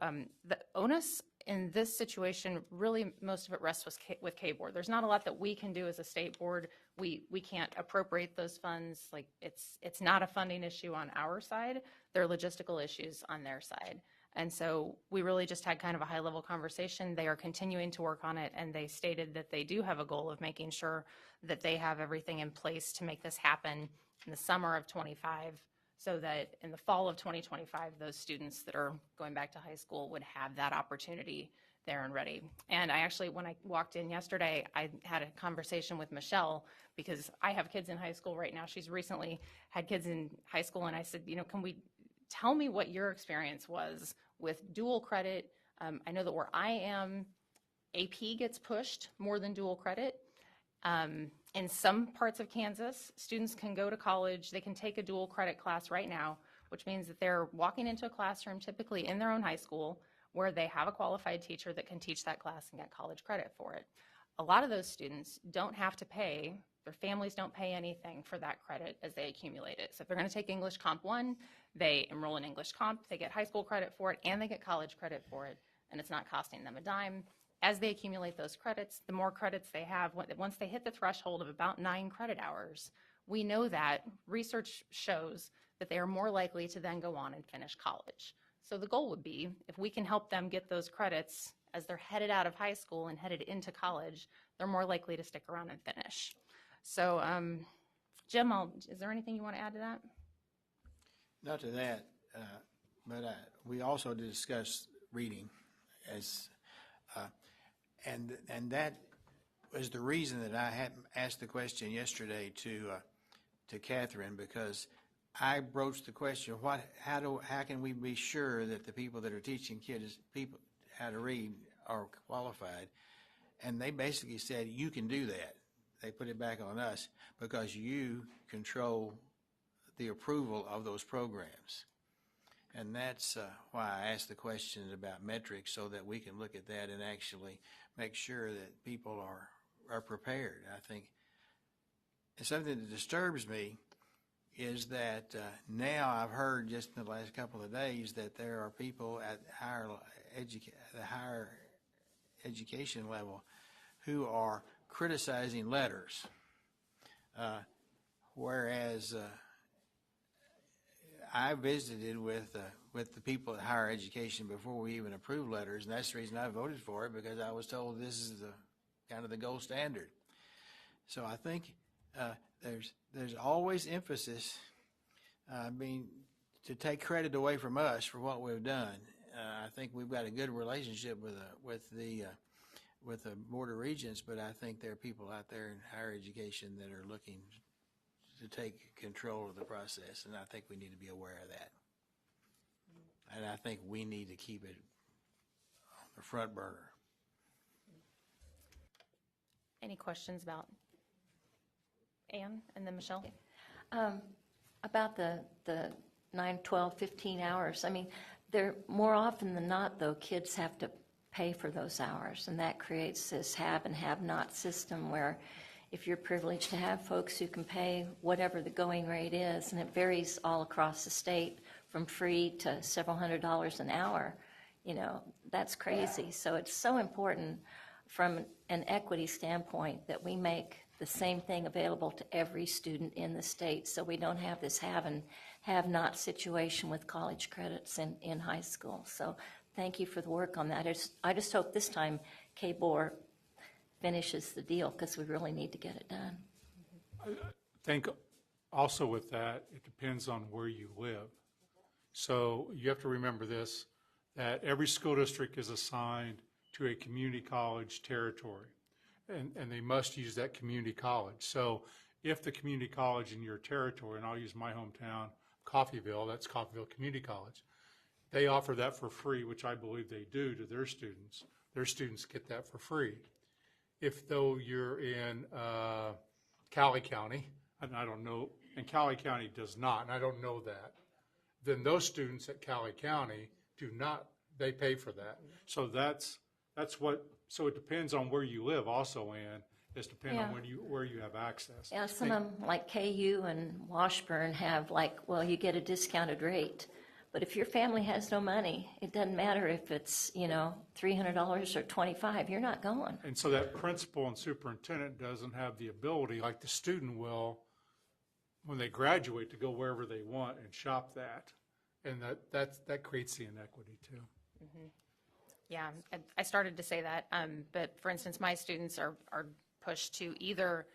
the onus in this situation, really most of it rests with KBOR. There's not a lot that we can do as a state board. We can't appropriate those funds. Like it's not a funding issue on our side. They're logistical issues on their side. And so we really just had kind of a high-level conversation. They are continuing to work on it, and they stated that they do have a goal of making sure that they have everything in place to make this happen in the summer of 25, so that in the fall of 2025, those students that are going back to high school would have that opportunity there and ready. And I actually, when I walked in yesterday, I had a conversation with Michelle, because I have kids in high school right now. She's recently had kids in high school, and I said, can we tell me what your experience was with dual credit? I know that where I am, AP gets pushed more than dual credit. In some parts of Kansas, students can go to college. They can take a dual credit class right now, which means that they're walking into a classroom, typically in their own high school, where they have a qualified teacher that can teach that class and get college credit for it. A lot of those students don't have to pay. Their families don't pay anything for that credit as they accumulate it. So if they're going to take English Comp 1, they enroll in English Comp, they get high school credit for it, and they get college credit for it, and it's not costing them a dime. As they accumulate those credits, the more credits they have, once they hit the threshold of about 9 credit hours, we know that research shows that they are more likely to then go on and finish college. So the goal would be, if we can help them get those credits as they're headed out of high school and headed into college, they're more likely to stick around and finish. So, Jim, is there anything you want to add to that? Not to that, but we also did discuss reading as, and that was the reason that I had asked the question yesterday to Catherine, because I broached the question: how can we be sure that the people that are teaching people how to read are qualified? And they basically said, you can do that. They put it back on us because you control the approval of those programs. And that's why I asked the questions about metrics, so that we can look at that and actually make sure that people are prepared. I think something that disturbs me is that now I've heard just in the last couple of days that there are people at the higher education level who are criticizing letters, whereas I visited with the people at higher education before we even approved letters, and that's the reason I voted for it, because I was told this is kind of the gold standard. So I think there's always emphasis to take credit away from us for what we've done. I think we've got a good relationship with the Board of Regents, but I think there are people out there in higher education that are looking to take control of the process, and I think we need to be aware of that. And I think we need to keep it on the front burner. Any questions about Anne and then Michelle? About the 9, 12, 15 hours, I mean, they're more often than not, though, kids have to pay for those hours, and that creates this have and have not system where if you're privileged to have folks who can pay whatever the going rate is, and it varies all across the state from free to several $100s an hour, that's crazy. So it's so important from an equity standpoint that we make the same thing available to every student in the state, so we don't have this have and have not situation with college credits in high school. So thank you for the work on that. I just hope this time KBOR finishes the deal, because we really need to get it done. I think also with that, it depends on where you live. So you have to remember this, that every school district is assigned to a community college territory. And they must use that community college. So if the community college in your territory, and I'll use my hometown, Coffeyville, that's Coffeyville Community College, they offer that for free, which I believe they do to their students get that for free. If though you're in Cali County, and I don't know, and Cali County does not, and I don't know that, then those students at Cali County do not, they pay for that. So that's what, so it depends on where you live also, Ann. It's depending on where you have access. Yeah, some of them, like KU and Washburn, have like, well, you get a discounted rate. But if your family has no money, it doesn't matter if it's, $300 or $25, you're not going. And so that principal and superintendent doesn't have the ability, like the student will, when they graduate, to go wherever they want and shop that. And that creates the inequity too. Mm-hmm. Yeah, I started to say that, but for instance, my students are pushed to either,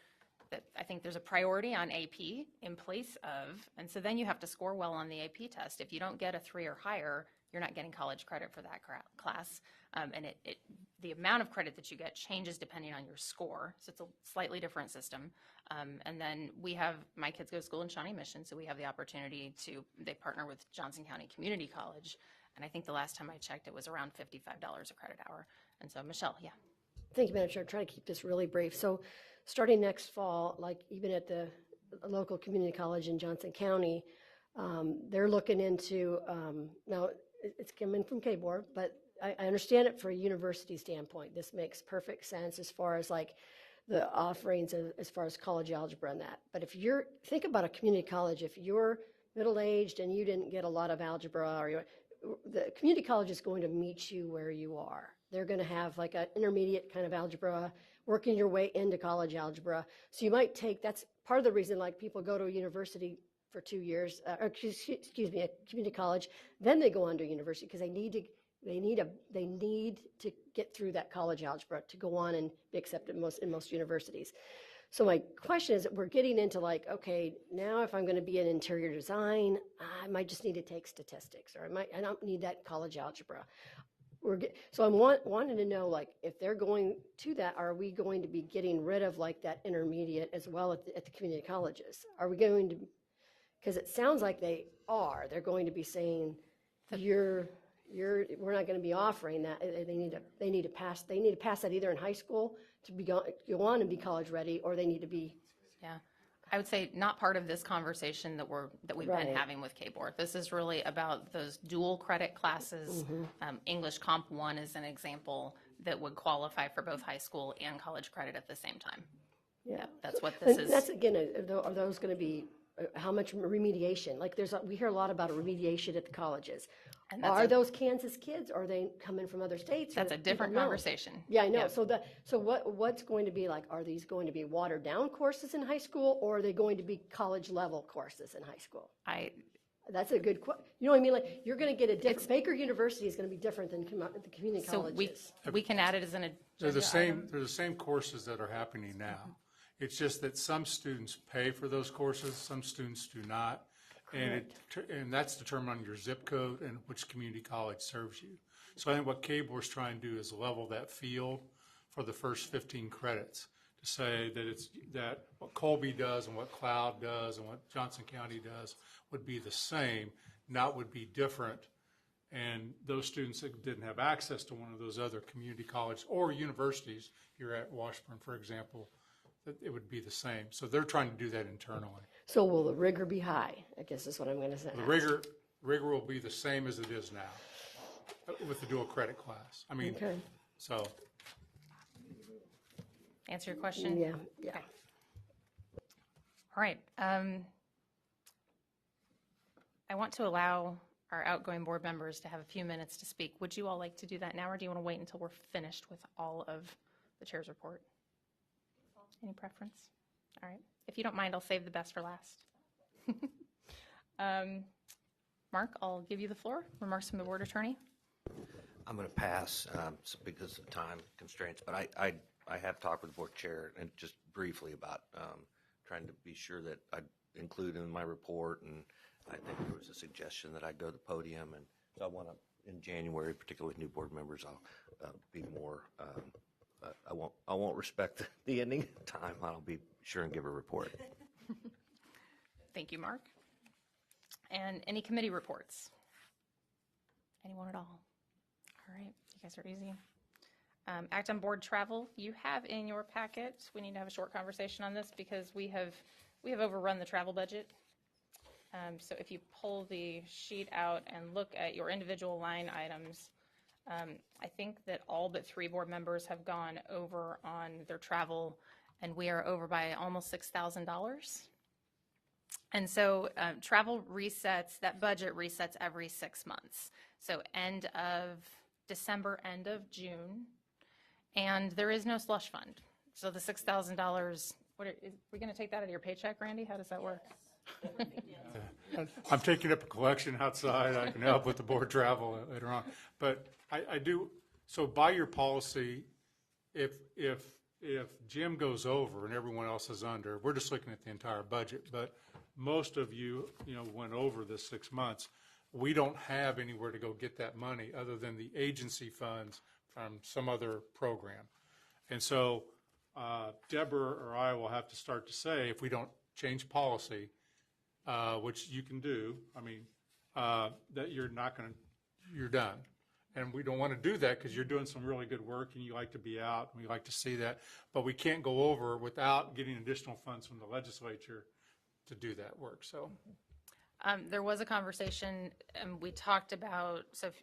I think there's a priority on AP in place of, and so then you have to score well on the AP test. If you don't get a 3 or higher, you're not getting college credit for that class. And the amount of credit that you get changes depending on your score. So it's a slightly different system. And then my kids go to school in Shawnee Mission, so we have the opportunity they partner with Johnson County Community College. And I think the last time I checked, it was around $55 a credit hour. And so, Michelle, yeah. Thank you, Madam Chair. Try to keep this really brief. So starting next fall, like even at the local community college in Johnson County, they're looking into, now it's coming from K-Board, but I understand it for a university standpoint. This makes perfect sense as far as like the offerings as far as college algebra and that. But think about a community college, if you're middle-aged and you didn't get a lot of algebra, the community college is going to meet you where you are. They're going to have like an intermediate kind of algebra, working your way into college algebra. So you might that's part of the reason like people go to a university for 2 years, or excuse me, a community college, then they go on to university because they need to get through that college algebra to go on and be accepted in most universities. So my question is, we're getting into like, okay, now if I'm going to be in interior design, I might just need to take statistics, or I don't need that college algebra. So I'm wanting to know, like, if they're going to that, are we going to be getting rid of like that intermediate as well at the community colleges? Are we going to? Because it sounds like they're going to be saying, we're not going to be offering that. They need to pass that either in high school to go on and be college ready, or they need to be. Yeah, I would say not part of this conversation that we've been having with K-Board. This is really about those dual credit classes. English Comp 1 is an example that would qualify for both high school and college credit at the same time. Yeah, that's what this is. That's again, are those going to be? How much remediation? Like we hear a lot about remediation at the colleges. And are those Kansas kids? Or are they coming from other states? That's a different conversation. Yeah, I know. Yeah. So what's going to be like? Are these going to be watered down courses in high school, or are they going to be college level courses in high school? That's a good question. You know what I mean? Like you're going to get a different. Baker University is going to be different than the community colleges. So we can add it as an. They're the same courses that are happening now. It's just that some students pay for those courses, some students do not. And that's determined on your zip code and which community college serves you. So I think what K-Board's trying to do is level that field for the first 15 credits to say that what Colby does and what Cloud does and what Johnson County does would be the same, not would be different. And those students that didn't have access to one of those other community colleges or universities, you're at Washburn, for example, that it would be the same. So they're trying to do that internally. So will the rigor be high? I guess is what I'm going to say. The rigor will be the same as it is now with the dual credit class. I mean, okay. So. Answer your question? Yeah. Okay. All right. I want to allow our outgoing board members to have a few minutes to speak. Would you all like to do that now, or do you want to wait until we're finished with all of the chair's report? Any preference? All right. If you don't mind, I'll save the best for last. Mark, I'll give you the floor. Remarks from the board attorney. I'm going to pass because of time constraints, but I have talked with the board chair and just briefly about trying to be sure that I include in my report, and I think there was a suggestion that I go to the podium, and so I want to in January, particularly with new board members, I'll be more, I won't respect the ending time. I'll be sure and give a report. Thank you, Mark. And any committee reports? Anyone at all? All right, you guys are easy. Act on board travel. You have in your packet, we need to have a short conversation on this because we have overrun the travel budget. So if you pull the sheet out and look at your individual line items, I think that all but 3 board members have gone over on their travel, and we are over by almost $6,000. And so travel resets, that budget resets every 6 months. So end of December, end of June, and there is no slush fund. So the $6,000, we're going to take that out of your paycheck, Randy? How does that work? I'm taking up a collection outside. I can help with the board travel later on. But I do, so by your policy, if Jim goes over and everyone else is under, we're just looking at the entire budget, but most of you, went over the 6 months. We don't have anywhere to go get that money other than the agency funds from some other program. And so Deborah or I will have to start to say, if we don't change policy, which you can do, that you're done. And we don't want to do that because you're doing some really good work and you like to be out and we like to see that. But we can't go over without getting additional funds from the legislature to do that work. So there was a conversation, and we talked about, so if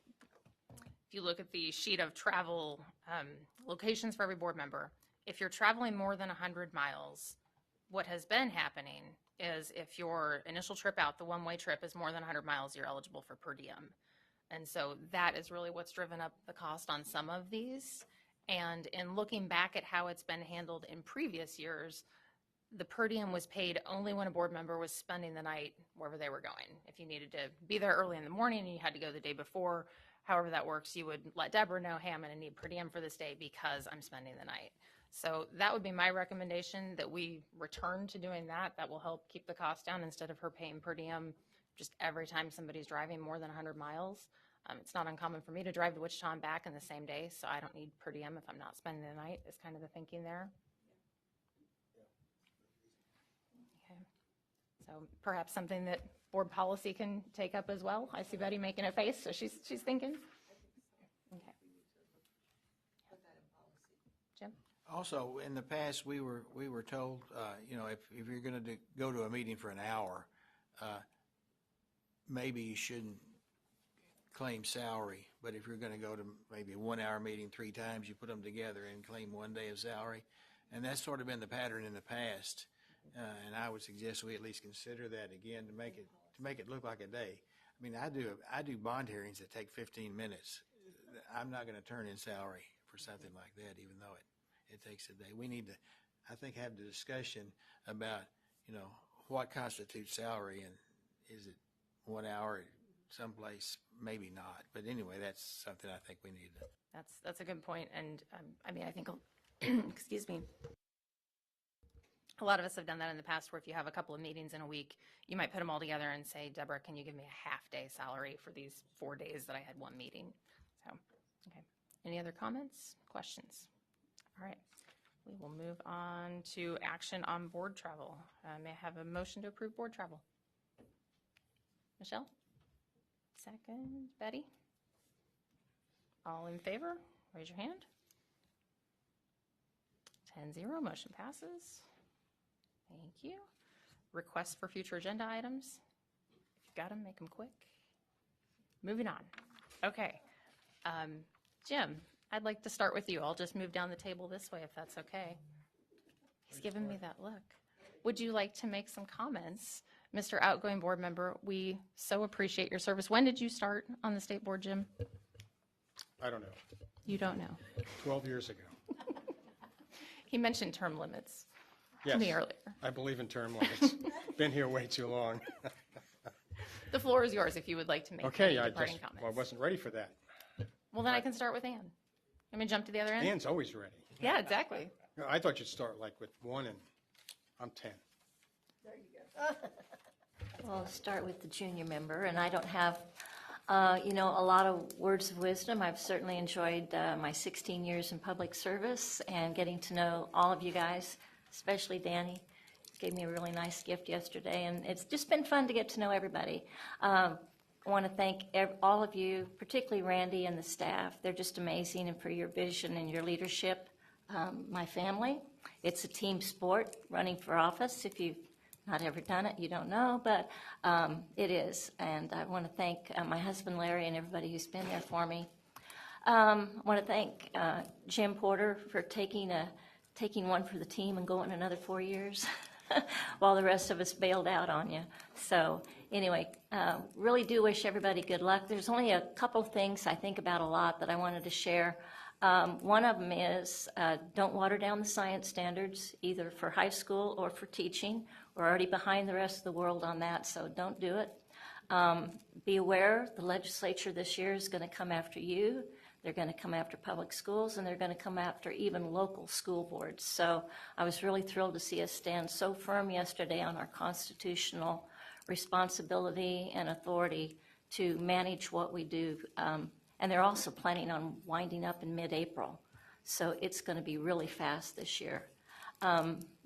you look at the sheet of travel locations for every board member, if you're traveling more than 100 miles, what has been happening is if your initial trip out, the one-way trip, is more than 100 miles, you're eligible for per diem. And so that is really what's driven up the cost on some of these. And in looking back at how it's been handled in previous years, the per diem was paid only when a board member was spending the night wherever they were going. If you needed to be there early in the morning and you had to go the day before, however that works, you would let Deborah know, hey, I'm going to need per diem for this day because I'm spending the night. So that would be my recommendation, that we return to doing that. That will help keep the cost down instead of her paying per diem just every time somebody's driving more than 100 miles. It's not uncommon for me to drive to Wichita and back in the same day, so I don't need per diem if I'm not spending the night, is kind of the thinking there. Okay. So perhaps something that board policy can take up as well. I see Betty making a face, so she's thinking. Okay. Jim? Also, in the past, we were told, if you're going to go to a meeting for an hour, maybe you shouldn't claim salary. But if you're going to go to maybe a 1 hour meeting 3 times, you put them together and claim 1 day of salary. And that's sort of been the pattern in the past. And I would suggest we at least consider that again to make it look like a day. I do bond hearings that take 15 minutes. I'm not going to turn in salary for something like that, even though it takes a day. We need to, I think, have the discussion about, what constitutes salary, and is it 1 hour someplace? Maybe not. But anyway, that's something I think we need to. That's a good point. And I think, excuse me, a lot of us have done that in the past, where if you have a couple of meetings in a week, you might put them all together and say, Deborah, can you give me a half-day salary for these 4 days that I had one meeting? So, okay. Any other comments, questions? All right. We will move on to action on board travel. May I have a motion to approve board travel? Michelle? Second. Betty? All in favor? Raise your hand. 10-0. Motion passes. Thank you. Requests for future agenda items. If you've got them, make them quick. Moving on. Okay. Jim, I'd like to start with you. I'll just move down the table this way if that's okay. He's giving me that look. Would you like to make some comments? Mr. Outgoing Board Member, we so appreciate your service. When did you start on the state board, Jim? I don't know. You don't know. 12 years ago. He mentioned term limits to Yes, me earlier. I believe in term limits. Been here way too long. The floor is yours if you would like to make Okay, any departing comments. I wasn't ready for that. Well, then I can start with Ann. Let me jump to the other end. Ann's always ready. Yeah, exactly. No, I thought you'd start like with 1 and I'm 10. Well, I'll start with the junior member, and I don't have You know, a lot of words of wisdom. I've certainly enjoyed my 16 years in public service and getting to know all of you guys, especially Danny. Gave me a really nice gift yesterday, and it's just been fun to get to know everybody. I want to thank all of you, particularly Randy and the staff. They're just amazing, and for your vision and your leadership. My family, it's a team sport running for office. If you've not ever done it, you don't know, but it is. And I want to thank my husband Larry and everybody who's been there for me. I want to thank Jim Porter for taking one for the team and going another 4 years while the rest of us bailed out on you. So anyway, really do wish everybody good luck. There's only a couple of things I think about a lot that I wanted to share. One of them is don't water down the science standards, either for high school or for teaching. We're already behind the rest of the world on that, so don't do it. Be aware the legislature this year is going to come after you. They're going to come after public schools, and they're going to come after even local school boards. So I was really thrilled to see us stand so firm yesterday on our constitutional responsibility and authority to manage what we do. And they're also planning on winding up in mid-April. So it's going to be really fast this year.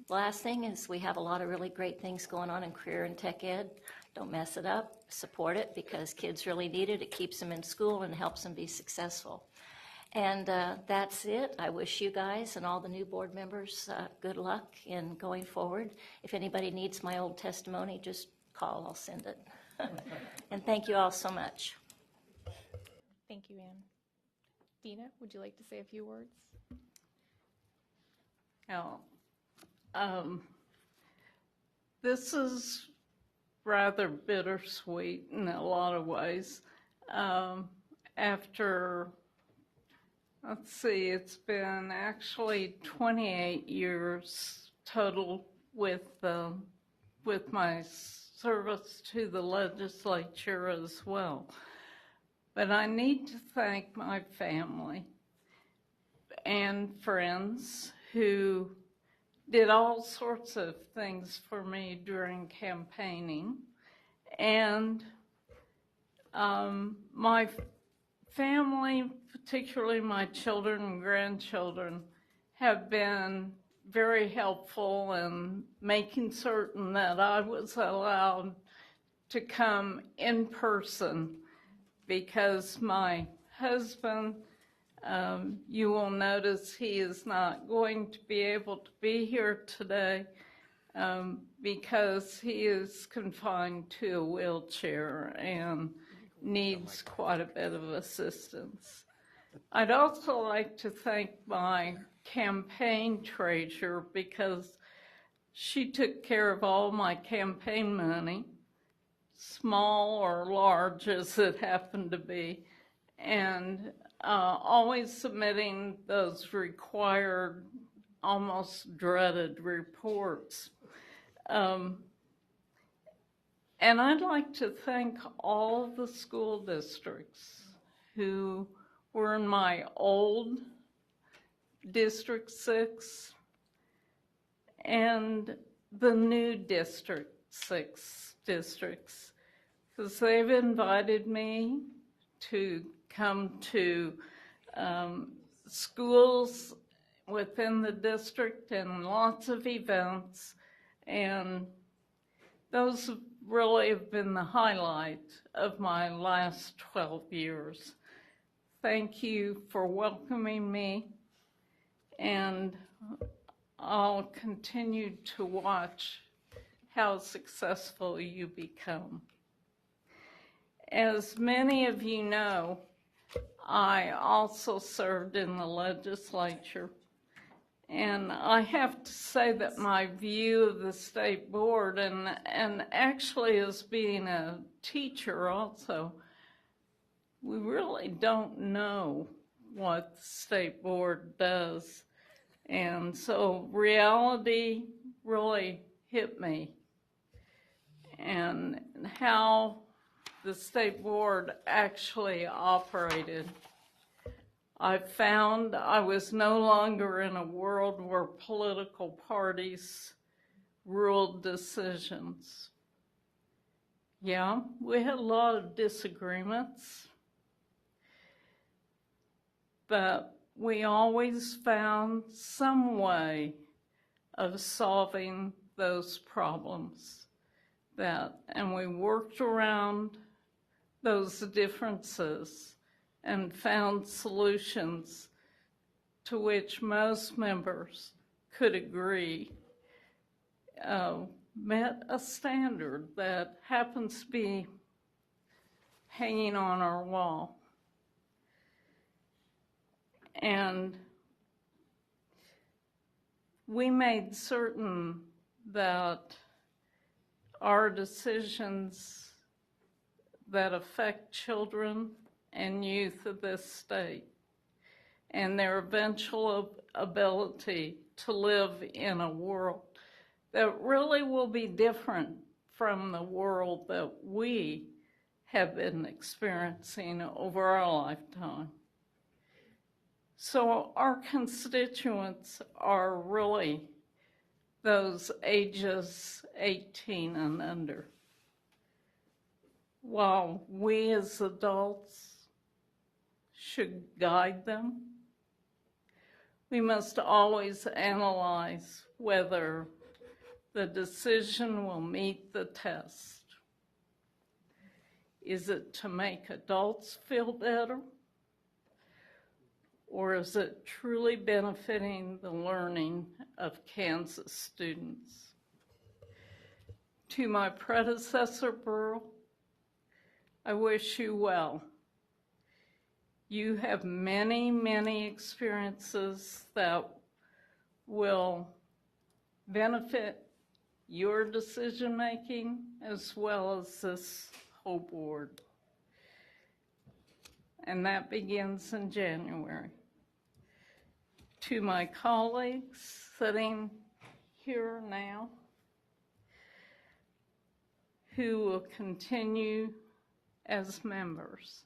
Last thing is we have a lot of really great things going on in career and tech ed. Don't mess it up. Support it because kids really need it. It keeps them in school and helps them be successful. And that's it. I wish you guys and all the new board members good luck in going forward. If anybody needs my old testimony, just call. I'll send it. And thank you all so much. Thank you, Ann. Dina, would you like to say a few words? This is rather bittersweet in a lot of ways. After, let's see, it's been actually 28 years total with my service to the legislature as well. But I need to thank my family and friends who did all sorts of things for me during campaigning. And my family, particularly my children and grandchildren, have been very helpful in making certain that I was allowed to come in person, because my husband, you will notice he is not going to be able to be here today because he is confined to a wheelchair and needs quite a bit of assistance. I'd also like to thank my campaign treasurer because she took care of all my campaign money, small or large as it happened to be, and always submitting those required, almost dreaded reports. And I'd like to thank all of the school districts who were in my old District 6 and the new District 6 districts, because they've invited me to come to schools within the district and lots of events, and those really have been the highlight of my last 12 years. Thank you for welcoming me, and I'll continue to watch how successful you become. As many of you know, I also served in the legislature, and I have to say that my view of the state board, and actually as being a teacher also, we really don't know what the state board does. And so reality really hit me, and how the state board actually operated. I found I was no longer in a world where political parties ruled decisions. Yeah, we had a lot of disagreements, but we always found some way of solving those problems. And we worked around those differences and found solutions to which most members could agree met a standard that happens to be hanging on our wall. And we made certain that our decisions that affect children and youth of this state and their eventual ability to live in a world that really will be different from the world that we have been experiencing over our lifetime. So our constituents are really those ages 18 and under. While we as adults should guide them, we must always analyze whether the decision will meet the test. Is it to make adults feel better? Or is it truly benefiting the learning of Kansas students? To my predecessor, Burl, I wish you well. You have many, many experiences that will benefit your decision-making as well as this whole board. And that begins in January. To my colleagues sitting here now, who will continue as members,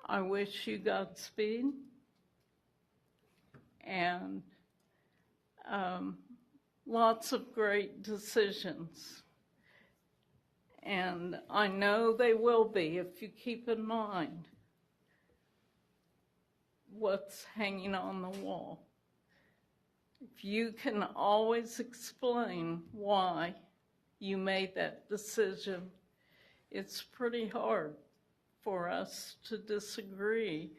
I wish you Godspeed and lots of great decisions. And I know they will be if you keep in mind what's hanging on the wall. If you can always explain why you made that decision, it's pretty hard for us to disagree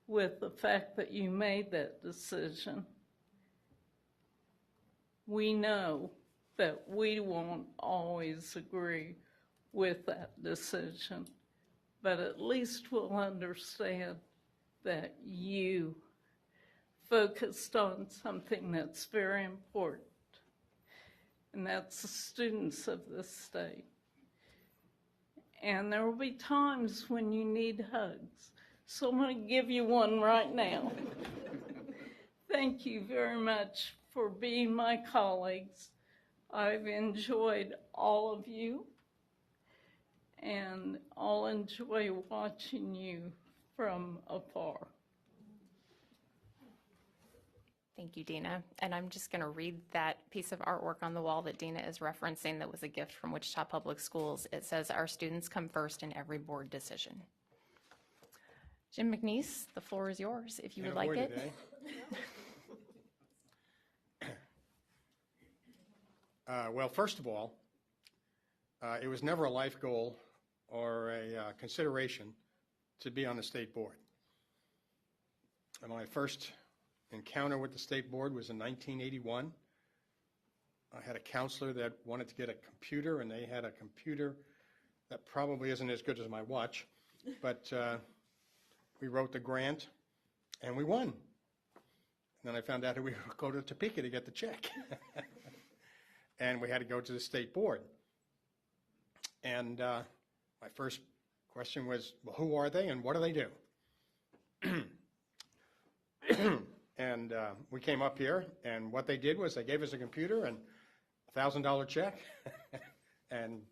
with the fact that you made that decision. We know that we won't always agree with that decision, but at least we'll understand that you focused on something that's very important, and that's the students of this state. And there will be times when you need hugs, so I'm going to give you one right now. Thank you very much for being my colleagues. I've enjoyed all of you, and I'll enjoy watching you from afar. Thank you, Dina. And I'm just going to read that piece of artwork on the wall that Dina is referencing that was a gift from Wichita Public Schools. It says, "Our students come first in every board decision." Jim McNeese, the floor is yours if you would like it. Well, first of all, it was never a life goal or a consideration to be on the state board. And my first encounter with the state board was in 1981. I had a counselor that wanted to get a computer, and they had a computer that probably isn't as good as my watch, but we wrote the grant, and we won. And then I found out that we would go to Topeka to get the check. And we had to go to the state board. And my first question was, well, who are they and what do they do? And we came up here, and what they did was they gave us a computer and a $1,000 check. And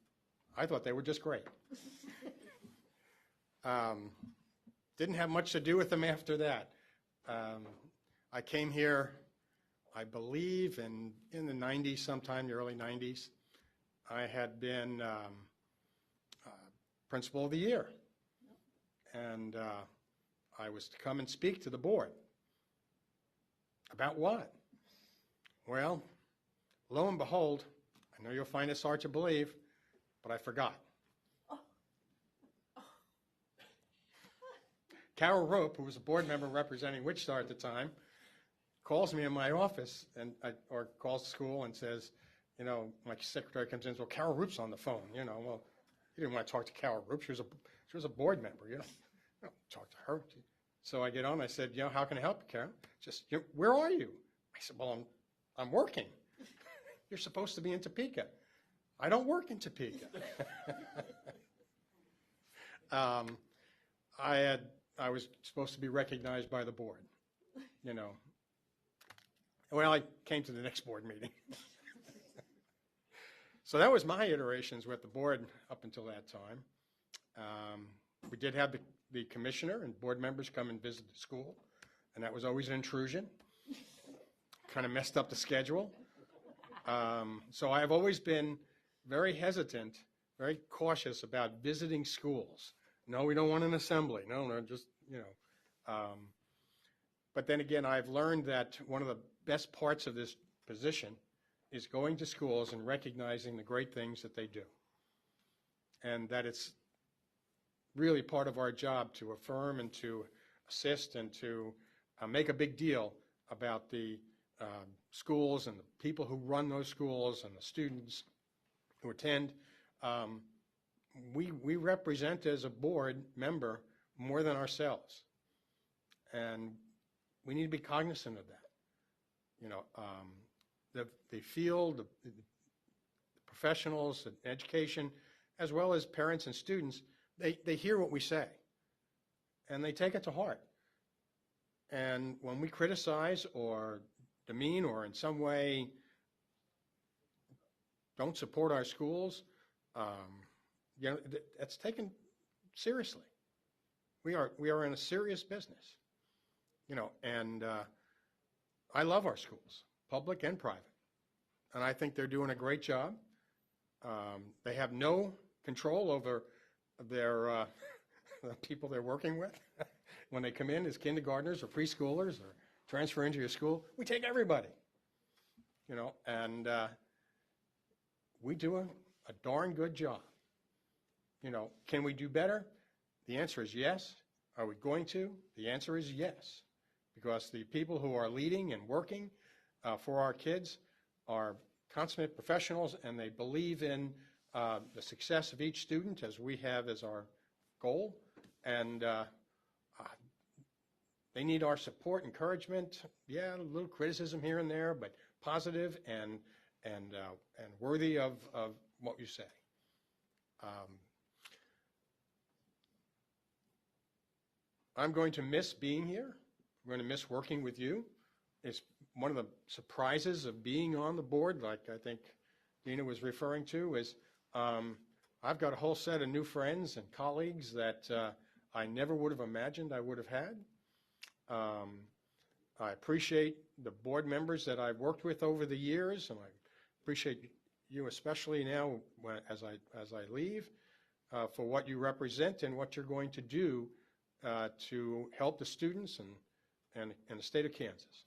I thought they were just great. Didn't have much to do with them after that. I came here, I believe, in the 90s, sometime, the early 90s. I had been Principal of the Year. And I was to come and speak to the board. About what? Well, lo and behold, I know you'll find this hard to believe, but I forgot. Carol Rope, who was a board member representing Wichita at the time, calls me in my office or calls the school and says, you know, my secretary comes in and says, well, Carol Roop's on the phone. You know, well, you didn't want to talk to Carol Roop. She was a board member, you know. Talk to her. So I get on. I said, you know, how can I help you, Carol? Just, where are you? I said, well, I'm working. You're supposed to be in Topeka. I don't work in Topeka. I was supposed to be recognized by the board, you know. Well, I came to the next board meeting. So that was my iterations with the board up until that time. We did have the commissioner and board members come and visit the school, and that was always an intrusion. Kind of messed up the schedule. So I've always been very hesitant, very cautious about visiting schools. No, we don't want an assembly. No, just, you know. But then again, I've learned that one of the best parts of this position is going to schools and recognizing the great things that they do. And that it's really part of our job to affirm and to assist and to make a big deal about the schools and the people who run those schools and the students who attend. We represent as a board member more than ourselves. And we need to be cognizant of that. You know, the field, the professionals, the education, as well as parents and students, they hear what we say, and they take it to heart. And when we criticize or demean or in some way don't support our schools, you know, that's taken seriously. We are in a serious business, you know, and I love our schools, public and private, and I think they're doing a great job. They have no control over their the people they're working with. When they come in as kindergartners or preschoolers or transfer into your school, we take everybody, you know, and we do a darn good job. You know, can we do better? The answer is yes. Are we going to? The answer is yes, because the people who are leading and working for our kids are consummate professionals, and they believe in the success of each student, as we have as our goal, and they need our support, encouragement, yeah, a little criticism here and there, but positive and worthy of what you say. I'm going to miss being here. I'm going to miss working with you. It's one of the surprises of being on the board, like I think Dina was referring to, is I've got a whole set of new friends and colleagues that I never would have imagined I would have had. I appreciate the board members that I've worked with over the years, and I appreciate you especially now as I leave for what you represent and what you're going to do to help the students and the state of Kansas.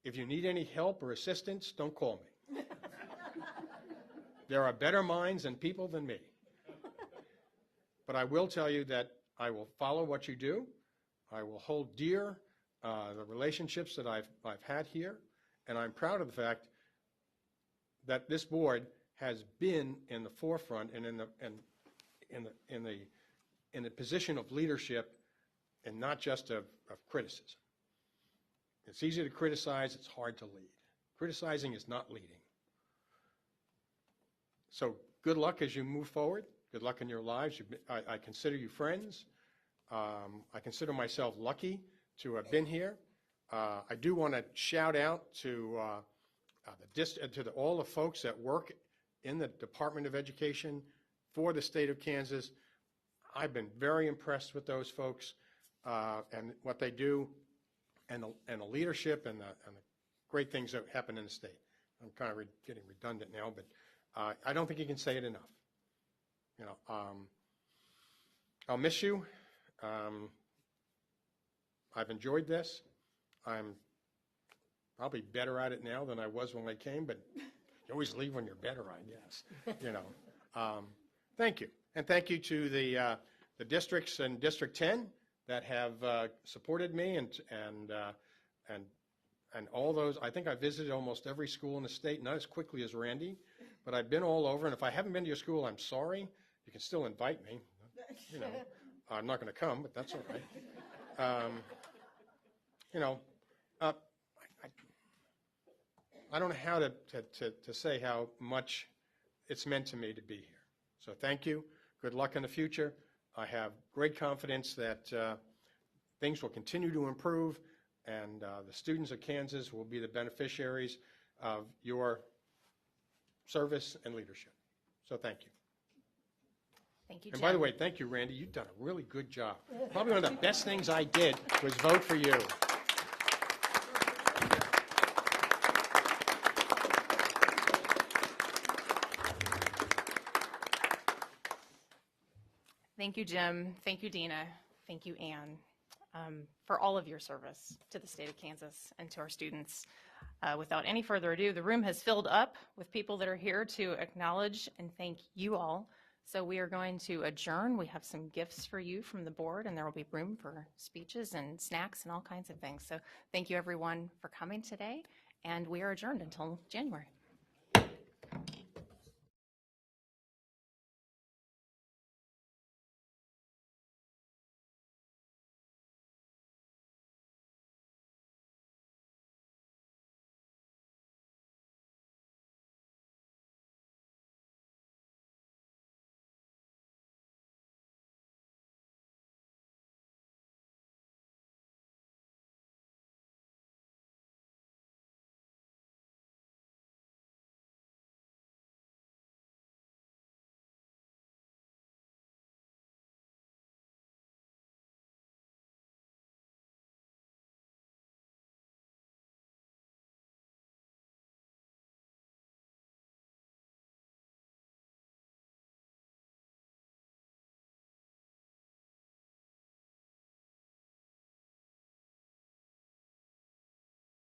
If you need any help or assistance, don't call me. There are better minds and people than me. But I will tell you that I will follow what you do. I will hold dear the relationships that I've had here, and I'm proud of the fact that this board has been in the forefront and in the position of leadership, and not just of criticism. It's easy to criticize, it's hard to lead. Criticizing is not leading. So good luck as you move forward. Good luck in your lives. I consider you friends. I consider myself lucky to have been here. I do want to shout out to all the folks that work in the Department of Education for the state of Kansas. I've been very impressed with those folks and what they do, and the leadership and the great things that happen in the state. I'm kind of getting redundant now, but I don't think you can say it enough. You know, I'll miss you. I've enjoyed this. I'm probably better at it now than I was when I came, but you always leave when you're better, I guess. You know, thank you, and thank you to the districts and District 10 that have supported me and all those. I think I visited almost every school in the state, not as quickly as Randy, but I've been all over. And if I haven't been to your school, I'm sorry. You can still invite me. You know, I'm not going to come, but that's all right. You know, I don't know how to say how much it's meant to me to be here. So thank you. Good luck in the future. I have great confidence that things will continue to improve, and the students of Kansas will be the beneficiaries of your service and leadership. So thank you. Thank you, And Jim. by the way, thank you, Randy. You've done a really good job. Probably one of the best things I did was vote for you. Thank you, Jim. Thank you, Dina. Thank you, Ann, for all of your service to the state of Kansas and to our students. Without any further ado, the room has filled up with people that are here to acknowledge and thank you all. So we are going to adjourn. We have some gifts for you from the board, and there will be room for speeches and snacks and all kinds of things. So thank you, everyone, for coming today, and we are adjourned until January.